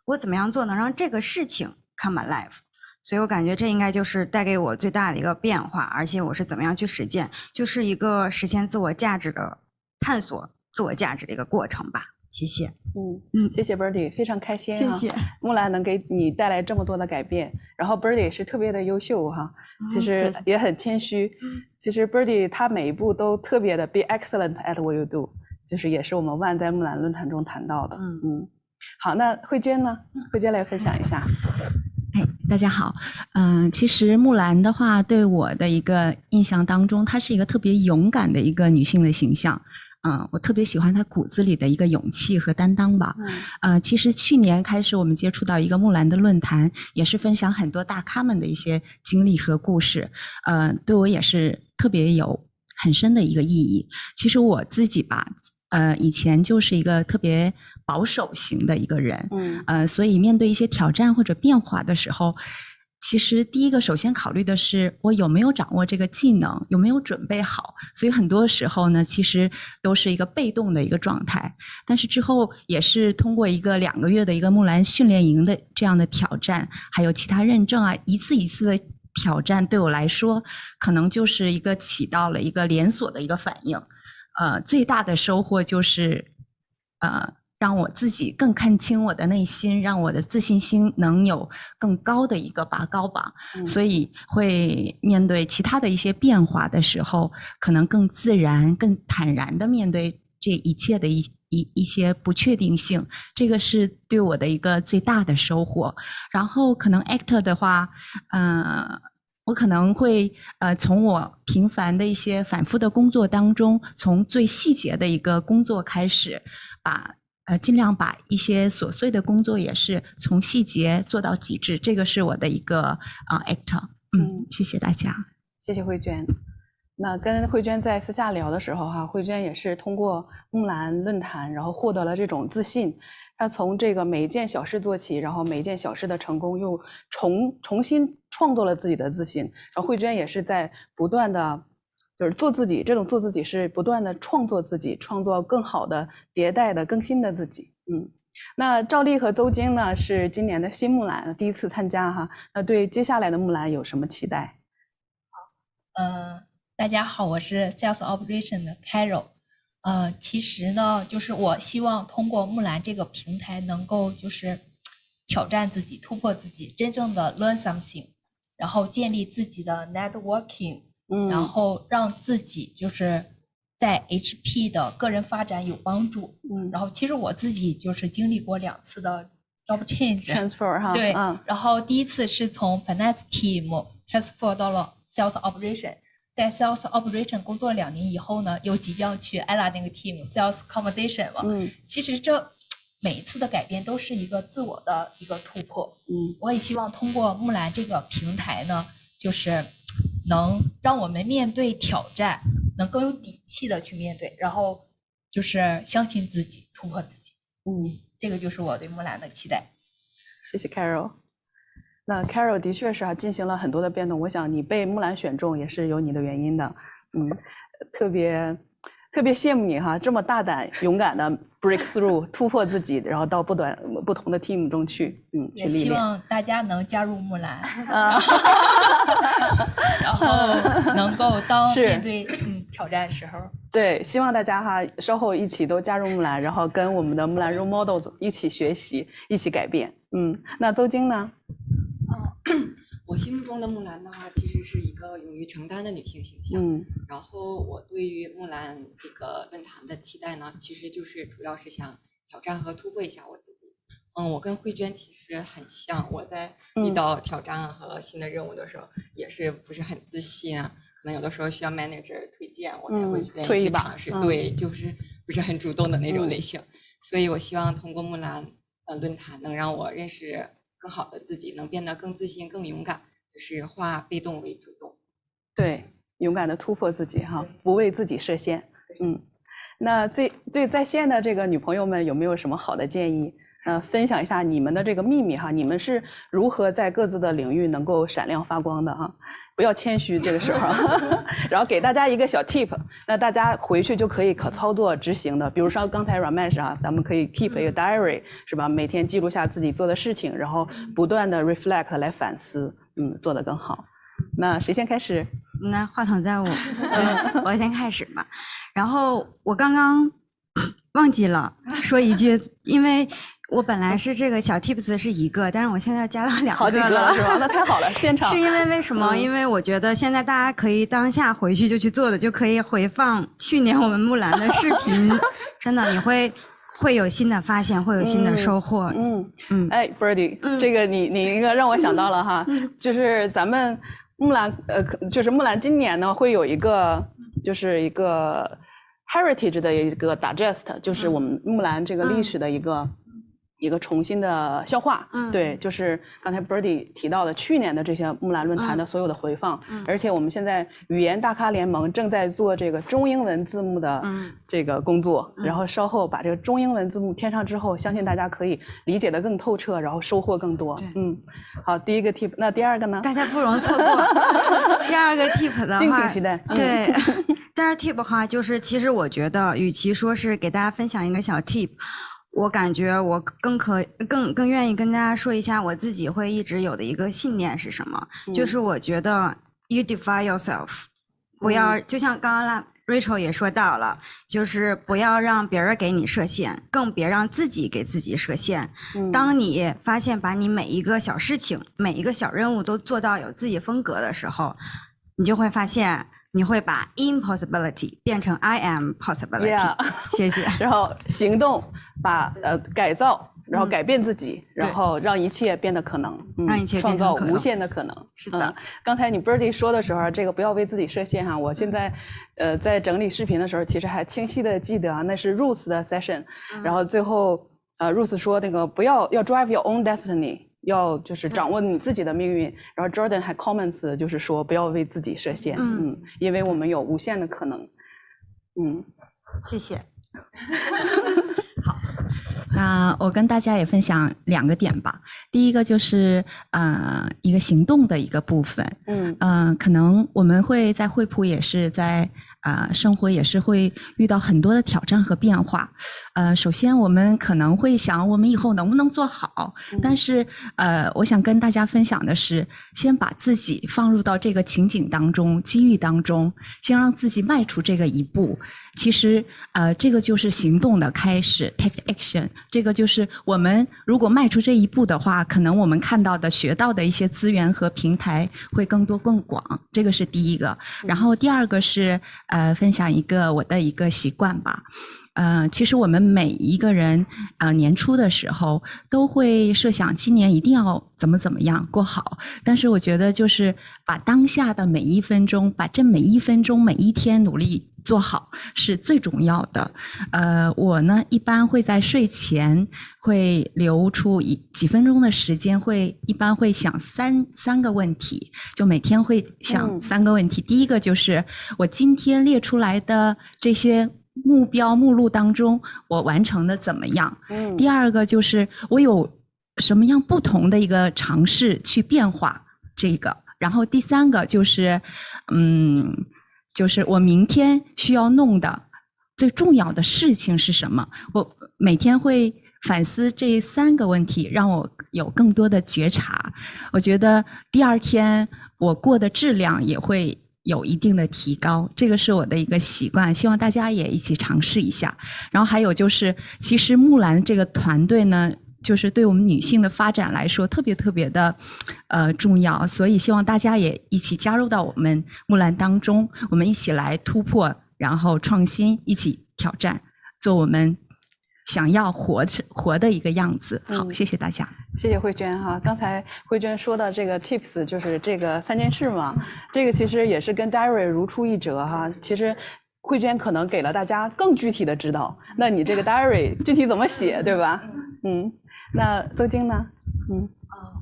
我怎么样做能让这个事情 come alive？ 所以我感觉这应该就是带给我最大的一个变化，而且我是怎么样去实践，就是一个实现自我价值的探索自我价值的一个过程吧。谢谢。谢谢 Birdy， 非常开心谢谢木兰能给你带来这么多的改变，然后 Birdy 是特别的优秀哈，其实也很谦虚。其实 Birdy 他每一步都特别的 be excellent at what you do。就是也是我们万在木兰论坛中谈到的。好，那慧娟呢？慧娟来分享一下。大家好。其实木兰的话，对我的一个印象当中，她是一个特别勇敢的一个女性的形象。我特别喜欢她骨子里的一个勇气和担当吧。其实去年开始我们接触到一个木兰的论坛，也是分享很多大咖们的一些经历和故事。对我也是特别有很深的一个意义。其实我自己吧，以前就是一个特别保守型的一个人，所以面对一些挑战或者变化的时候，其实第一个首先考虑的是我有没有掌握这个技能，有没有准备好。所以很多时候呢，其实都是一个被动的一个状态。但是之后也是通过一个2个月的一个木兰训练营的这样的挑战，还有其他认证啊，一次一次的挑战，对我来说可能就是一个起到了一个连锁的一个反应。最大的收获就是让我自己更看清我的内心，让我的自信心能有更高的一个拔高吧。所以会面对其他的一些变化的时候，可能更自然更坦然的面对这一切的一些不确定性，这个是对我的一个最大的收获。然后可能 actor 的话，我可能会从我频繁的一些反复的工作当中，从最细节的一个工作开始，尽量把一些琐碎的工作也是从细节做到极致，这个是我的一个actor。谢谢大家。谢谢慧娟。那跟慧娟在私下聊的时候哈，慧娟也是通过木兰论坛，然后获得了这种自信。她从这个每一件小事做起，然后每一件小事的成功又重新创作了自己的自信。然后慧娟也是在不断的就是做自己，这种做自己是不断的创作自己，创作更好的迭代的更新的自己。那赵丽和邹晶呢是今年的新木兰，第一次参加哈，那对接下来的木兰有什么期待？大家好，我是 Sales Operation 的 Carol。其实呢，就是我希望通过木兰这个平台，能够就是挑战自己、突破自己，真正的 learn something， 然后建立自己的 networking，然后让自己就是在 HP 的个人发展有帮助。然后其实我自己就是经历过2次的 job transfer 哈，对，然后第一次是从 finance team transfer 到了 sales operation， 在 sales operation 工作2年以后呢，又即将去 Ella 那个 team sales conversation 嘛。其实这每一次的改变都是一个自我的一个突破。我也希望通过木兰这个平台呢，就是能让我们面对挑战，能更有底气的去面对，然后就是相信自己，突破自己。这个就是我对木兰的期待。谢谢 Carol。那 Carol 的确是进行了很多的变动，我想你被木兰选中也是有你的原因的。特别羡慕你哈，这么大胆勇敢的 breakthrough 突破自己，然后到不同的 team 中去，去历练。也希望大家能加入木兰，然后能够当面对挑战时候。对，希望大家哈稍后一起都加入木兰，然后跟我们的木兰 role models 一起学习，一起改变。那邹晶呢？我心目中的木兰的话，其实是一个勇于承担的女性形象。然后我对于木兰这个论坛的期待呢，其实就是主要是想挑战和突破一下我自己。我跟慧娟其实很像，我在遇到挑战和新的任务的时候，也是不是很自信啊，可能有的时候需要 manager 推荐，我才会愿意去尝试。对，就是不是很主动的那种类型。所以我希望通过木兰论坛能让我认识更好的自己，能变得更自信、更勇敢，就是化被动为主动。对，勇敢的突破自己哈，不为自己设限。那对在线的这个女朋友们有没有什么好的建议？分享一下你们的这个秘密哈，你们是如何在各自的领域能够闪亮发光的哈？不要谦虚这个时候，然后给大家一个小 tip， 那大家回去就可以可操作执行的。比如说刚才 Ramesh 啊，咱们可以 keep 一个 diary 是吧？每天记录下自己做的事情，然后不断的 reflect 来反思，做得更好。那谁先开始？那话筒在我，我先开始吧。然后我刚刚忘记了说一句，因为我本来是这个小 tips 是一个，但是我现在要加到2个好几个了是吧？那太好了，现场。是因为为什么？因为我觉得现在大家可以当下回去就去做的，就可以回放去年我们木兰的视频，真的你会有新的发现，会有新的收获。哎 ，Birdy，这个你那个让我想到了哈，就是咱们木兰就是木兰今年呢会有一个就是一个 heritage 的一个 digest， 就是我们木兰这个历史的一个重新的消化。对，就是刚才 Birdy 提到的去年的这些木兰论坛的所有的回放，而且我们现在语言大咖联盟正在做这个中英文字幕的这个工作，然后稍后把这个中英文字幕添上之后，相信大家可以理解得更透彻，然后收获更多。好，第一个 tip， 那第二个呢？大家不容错过。第二个 tip 的话，敬请期待。对，第二 tip 的话就是，其实我觉得，与其说是给大家分享一个小 tip。我感觉我更愿意跟大家说一下我自己会一直有的一个信念是什么，就是我觉得 you define yourself， 不要就像刚刚Rachel 也说到了，就是不要让别人给你设限，更别让自己给自己设限。当你发现把你每一个小事情、每一个小任务都做到有自己风格的时候，你就会发现你会把 impossibility 变成 I am possibility。谢谢。然后行动，把改造，然后改变自己，然后让一切变得可能，让一切创造无限的可能。是的。刚才你 Birdy 说的时候，这个不要为自己设限哈。我现在在整理视频的时候，其实还清晰的记得啊，那是 Ruth 的 session，然后最后Ruth 说那个不要 drive your own destiny。要就是掌握你自己的命运，然后 Jordan 还 comments 就是说不要为自己设限，因为我们有无限的可能。谢谢。好，那我跟大家也分享2个点吧。第一个就是一个行动的一个部分。可能我们会在惠普也是在生活也是会遇到很多的挑战和变化。首先我们可能会想，我们以后能不能做好？但是我想跟大家分享的是，先把自己放入到这个情景当中、机遇当中，先让自己迈出这个一步。其实这个就是行动的开始 ，take action。这个就是我们如果迈出这一步的话，可能我们看到的、学到的一些资源和平台会更多更广。这个是第一个。然后第二个是分享一个我的一个习惯吧。其实我们每一个人年初的时候都会设想今年一定要怎么样过好，但是我觉得就是把当下的每一分钟，把这每一分钟每一天努力做好是最重要的。我呢一般会在睡前会留出几分钟的时间，一般会想三个问题，就每天会想3个问题。第一个就是我今天列出来的这些目标目录当中，我完成的怎么样？第二个就是我有什么样不同的一个尝试去变化这个。然后第3个就是就是我明天需要弄的最重要的事情是什么？我每天会反思这3个问题，让我有更多的觉察。我觉得第2天我过的质量也会有一定的提高，这个是我的一个习惯，希望大家也一起尝试一下。然后还有就是，其实木兰这个团队呢，就是对我们女性的发展来说特别的重要，所以希望大家也一起加入到我们木兰当中，我们一起来突破，然后创新，一起挑战，做我们想要活的一个样子。好，谢谢大家。谢谢慧娟哈。刚才慧娟说的这个 tips 就是这个3件事嘛，这个其实也是跟 diary 如出一辙哈。其实慧娟可能给了大家更具体的指导，那你这个 diary 具体怎么写，对吧？那邹晶呢？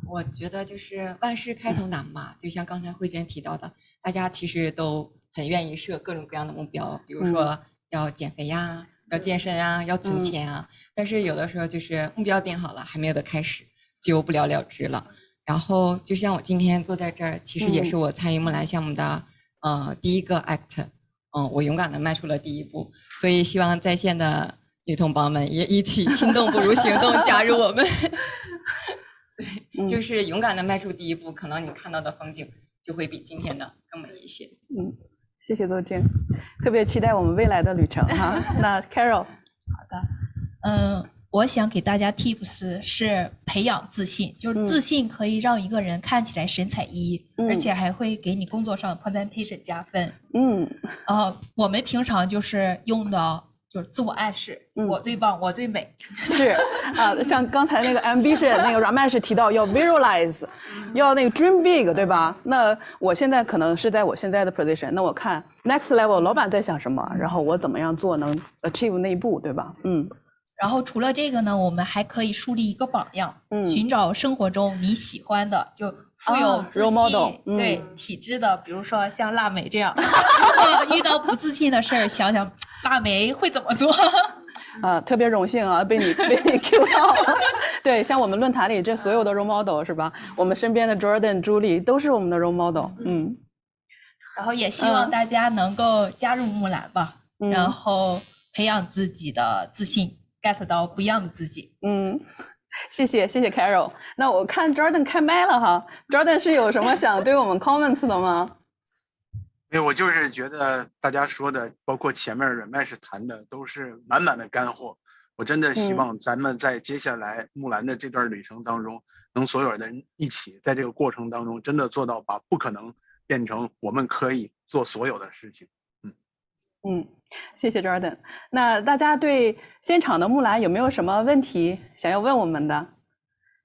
我觉得就是万事开头难嘛，就像刚才慧娟提到的，大家其实都很愿意设各种各样的目标，比如说要减肥呀，要健身啊，要存钱啊，但是有的时候就是目标定好了，还没有的开始，就不了了之了。然后就像我今天坐在这儿，其实也是我参与木兰项目的第一个 act，我勇敢的迈出了第一步，所以希望在线的女同胞们也一起心动不如行动，加入我们。对，就是勇敢的迈出第一步，可能你看到的风景就会比今天的更美一些。谢谢邹晶，特别期待我们未来的旅程哈。那 Carol， 好的，我想给大家 tips 是培养自信，就是自信可以让一个人看起来神采奕奕，而且还会给你工作上 presentation 加分。我们平常就是用的就是自我暗示，我最棒，我最美。是像刚才那个 ambition 那个 Ramesh 提到要 visualize，要那个 dream big， 对吧？那我现在可能是在我现在的 position， 那我看 next level 老板在想什么，然后我怎么样做能 achieve 那一步，对吧？然后除了这个呢，我们还可以树立一个榜样，寻找生活中你喜欢的，就富有自信、model，对体质的，比如说像腊梅这样。如果遇到不自信的事儿，想想腊梅会怎么做。特别荣幸啊，被你 Q 到了。对，像我们论坛里这所有的 role model 是吧？我们身边的 Jordan、朱莉都是我们的 role model。然后也希望大家能够加入木兰吧，然后培养自己的自信。get 到不一样的自己。谢谢 Carol。那我看 Jordan 开麦了哈 ，Jordan 是有什么想对我们 comments 的吗？因为我就是觉得大家说的，包括前面Ramesh谈的，都是满满的干货。我真的希望咱们在接下来木兰的这段旅程当中，能所有人一起在这个过程当中，真的做到把不可能变成我们可以做所有的事情。谢谢 Jordan。那大家对现场的木兰有没有什么问题想要问我们的？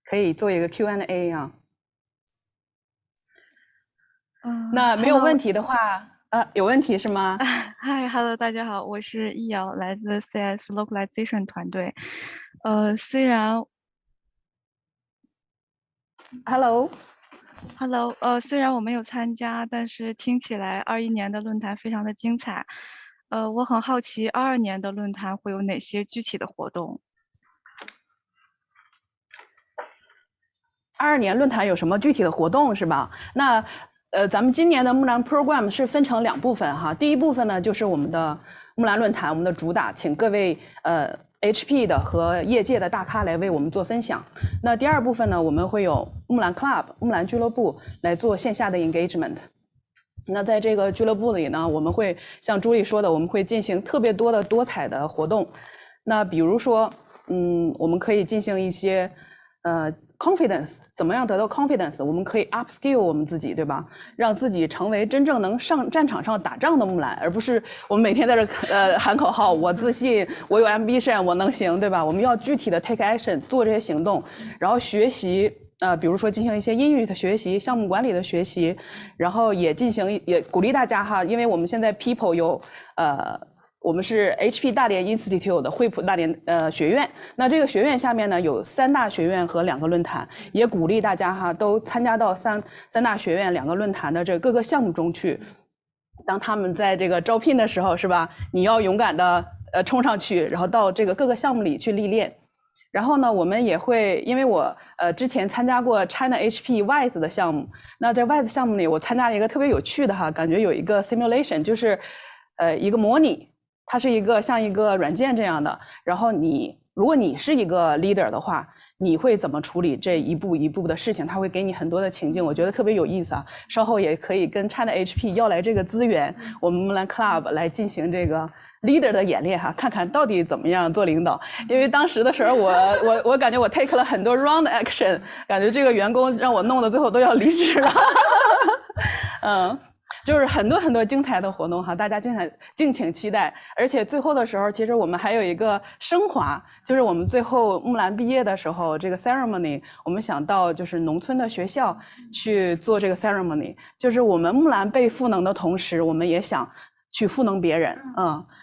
可以做一个 Q&A 啊。那没有问题的话，有问题是吗？嗨 ，Hello， 大家好，我是易瑶，来自 CS Localization 团队。虽然 ，Hello， 虽然我没有参加，但是听起来21年的论坛非常的精彩。我很好奇22年的论坛会有哪些具体的活动？22年论坛有什么具体的活动是吧？那咱们今年的木兰 program 是分成2部分哈。第一部分呢，就是我们的木兰论坛，我们的主打，请各位HP 的和业界的大咖来为我们做分享。那第2部分呢，我们会有木兰 Club 木兰俱乐部来做线下的 engagement。那在这个俱乐部里呢，我们会像朱莉说的，我们会进行特别多的多彩的活动。那比如说，我们可以进行一些confidence， 怎么样得到 confidence？ 我们可以 upskill 我们自己，对吧？让自己成为真正能上战场上打仗的木兰，而不是我们每天在这喊口号，我自信，我有 ambition， 我能行，对吧？我们要具体的 take action， 做这些行动，然后学习，比如说进行一些英语的学习、项目管理的学习，然后也鼓励大家哈，因为我们现在 people 有我们是 HP 大连 Institute 的惠普大连学院，那这个学院下面呢有3大学院和2个论坛，也鼓励大家哈都参加到三大学院2个论坛的这各个项目中去。当他们在这个招聘的时候，是吧？你要勇敢的冲上去，然后到这个各个项目里去历练。然后呢，我们也会，因为我之前参加过 China HP WISE 的项目，那在 WISE 项目里，我参加了一个特别有趣的哈，感觉有一个 simulation， 就是一个模拟。它是一个像一个软件这样的，然后如果你是一个 leader 的话，你会怎么处理这一步一步的事情？它会给你很多的情境，我觉得特别有意思啊。稍后也可以跟 China HP 要来这个资源，我们木兰 Club 来进行这个 leader 的演练哈，看看到底怎么样做领导。因为当时的时候我感觉我 take 了很多 wrong action， 感觉这个员工让我弄得最后都要离职了。就是很多精彩的活动哈，大家敬请期待。而且最后的时候，其实我们还有一个升华，就是我们最后木兰毕业的时候，这个 ceremony， 我们想到就是农村的学校去做这个 ceremony， 就是我们木兰被赋能的同时，我们也想去赋能别人。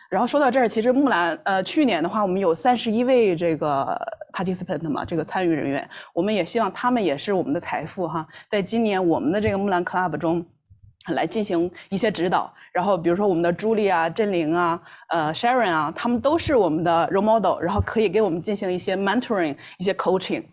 然后说到这儿，其实木兰去年的话，我们有31位这个 participant 嘛，这个参与人员，我们也希望他们也是我们的财富哈，在今年我们的这个木兰 club 中来进行一些指导，然后比如说我们的朱莉啊、振玲啊、Sharon 啊，他们都是我们的 role model， 然后可以给我们进行一些 mentoring、一些 coaching。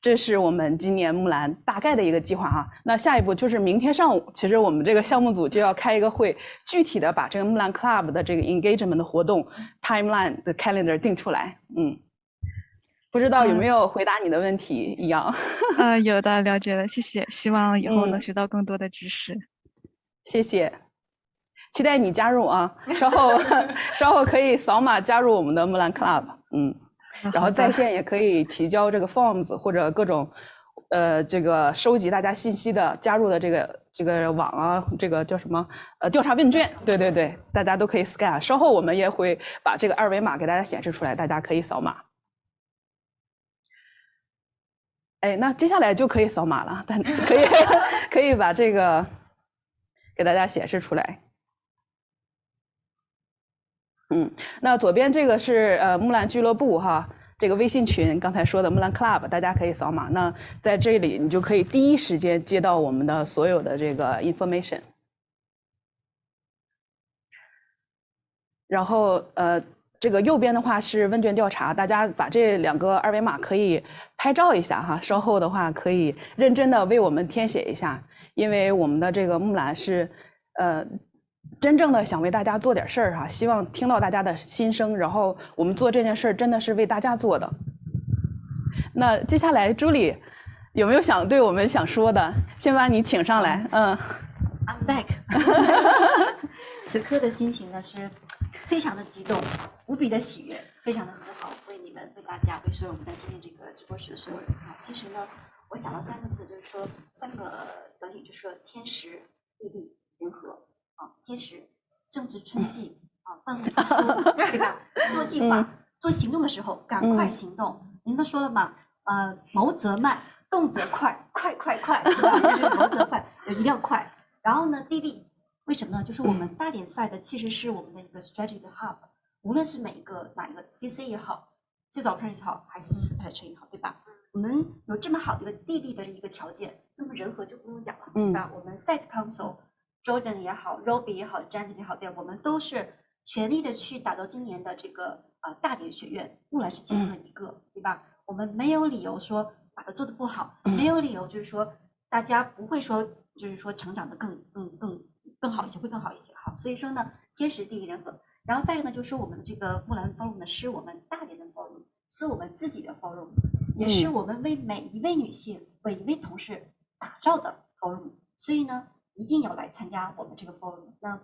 这是我们今年木兰大概的一个计划哈。那下一步就是明天上午，其实我们这个项目组就要开一个会，具体的把这个木兰 Club 的这个 engagement 的活动 timeline 的 calendar 定出来。不知道有没有回答你的问题一样？有的，了解了，谢谢。希望以后能学到更多的知识。谢谢，期待你加入啊！稍后可以扫码加入我们的木兰 Club。然后在线也可以提交这个 forms 或者各种这个收集大家信息的加入的这个网啊，这个叫什么调查问卷，对，大家都可以 scan。稍后我们也会把这个2维码给大家显示出来，大家可以扫码。那接下来就可以扫码了，但可以把这个给大家显示出来。那左边这个是木兰俱乐部哈，这个微信群刚才说的木兰 Club， 大家可以扫码。那在这里你就可以第一时间接到我们的所有的这个 information。然后这个右边的话是问卷调查，大家把这2个2维码可以拍照一下哈，稍后的话可以认真的为我们填写一下，因为我们的这个木兰是真正的想为大家做点事儿哈，希望听到大家的心声，然后我们做这件事真的是为大家做的。那接下来朱莉有没有对我们想说的？先把你请上来。I'm back 。此刻的心情呢是非常的激动，无比的喜悦，非常的自豪，为你们、为大家、为所有我们在今天这个直播室的所有人啊。其实呢，我想到3个字，就是说3个短语，就是说天时、地利、人和。天时正值春季万物复苏，对吧？做计划、做行动的时候，赶快行动。您都说了嘛，谋则慢，动则快，快，是吧？就是谋则快，一定要快。然后呢，地利，为什么呢？就是我们大连赛的其实是我们的一个 strategy 的 hub， 无论是哪一个 CC 也好，sales operation 也好，还是 supply chain 也好，对吧？我们有这么好的一个地利的一个条件，那么人和就不用讲了，对吧？我们 site council。Jordan 也好 ，Roby 也好 ，Janet 也好，对，我们都是全力的去打造今年的这个大连学院，木兰是其中的一个，对吧？我们没有理由说把它做得不好，没有理由就是说大家不会说就是说成长的更好一些，会更好一些。好，所以说呢，天时地利人和。然后再一个呢，就是说我们的这个木兰 forum 呢，是我们大连的 forum， 是我们自己的 forum， 也是我们为每一位女性、每一位同事打造的 forum。所以呢，一定要来参加我们这个 forum， 那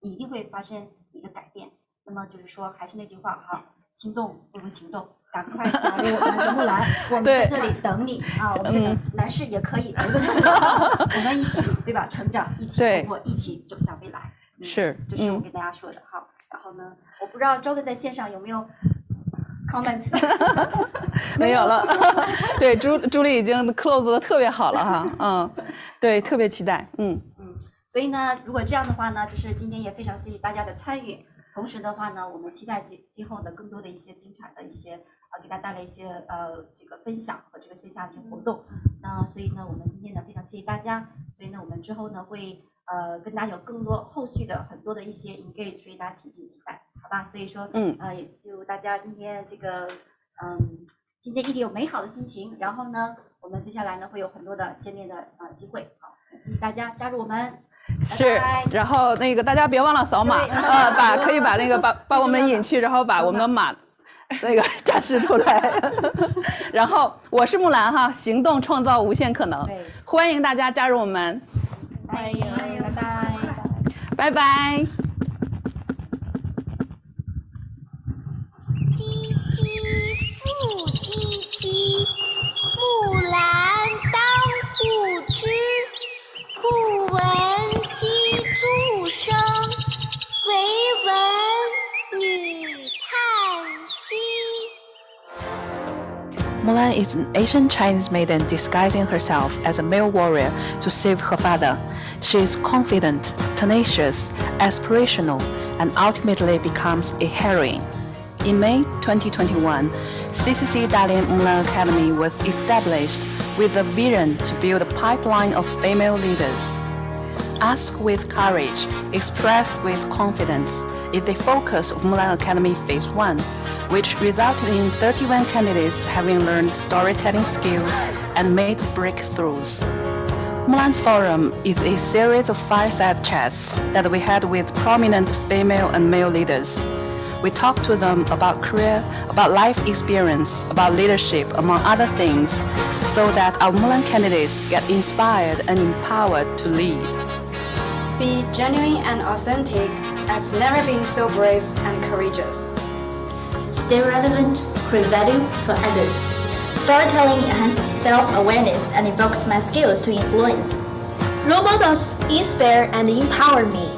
你一定会发生一个改变。那么就是说，还是那句话哈，心动不如行动，赶快加入我们的木兰，我们在这里等你啊！我们这个男士也可以，没问题。我们一起对吧？成长，一起突破，一起走向未来。是，这是我跟大家说的哈。然后呢，我不知道周队在线上有没有 comments？ 没有了。对，朱莉已经 close 的特别好了哈，对，特别期待，所以呢，如果这样的话呢，就是今天也非常谢谢大家的参与。同时的话呢，我们期待今后的更多的一些精彩的一些给大家带来一些这个分享和这个线下的一些活动。那所以呢，我们今天呢非常谢谢大家。所以呢，我们之后呢会跟大家有更多后续的很多的一些 engage， 所以大家提前期待，好吧？所以说也祝大家今天这个今天一定有美好的心情。然后呢，我们接下来呢会有很多的见面的机会。好，谢谢大家加入我们。是，然后那个大家别忘了扫码，可以把那个把我们引去，然后把我们的码那个展示出来。然后我是木兰哈，行动创造无限可能，欢迎大家加入我们，欢迎，拜拜，拜拜。唧唧复唧唧，木兰当户织，不闻机杼声，惟闻女叹息。Mulan is an ancient Chinese maiden disguising herself as a male warrior to save her father. She is confident, tenacious, aspirational, and ultimately becomes a heroine. In May 2021, CCC Dalian Mulan Academy was established with a vision to build a pipeline of female leaders. Ask with courage, express with confidence is the focus of Mulan Academy Phase 1, which resulted in 31 candidates having learned storytelling skills and made breakthroughs. Mulan Forum is a series of fireside chats that we had with prominent female and male leaders. We talked to them about career, about life experience, about leadership, among other things, so that our Mulan candidates get inspired and empowered to lead. Be genuine and authentic. I've never been so brave and courageous. Stay relevant, create value for others. Storytelling enhances self-awareness and evokes my skills to influence. Role models inspire and empower me.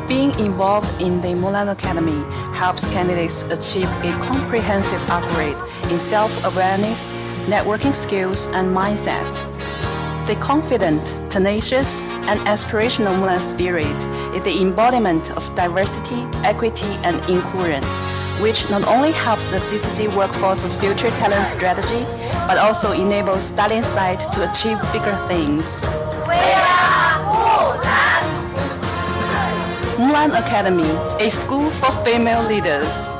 Being involved in the Mulan Academy helps candidates achieve a comprehensive upgrade in self-awareness, networking skills, and mindset. The confident, tenacious, and aspirational Mulan spirit is the embodiment of diversity, equity, and inclusion, which not only helps the CCC workforce with future talent strategy, but also enables Dalian site to achieve bigger things. We are Mulan! Mulan Academy, a school for female leaders.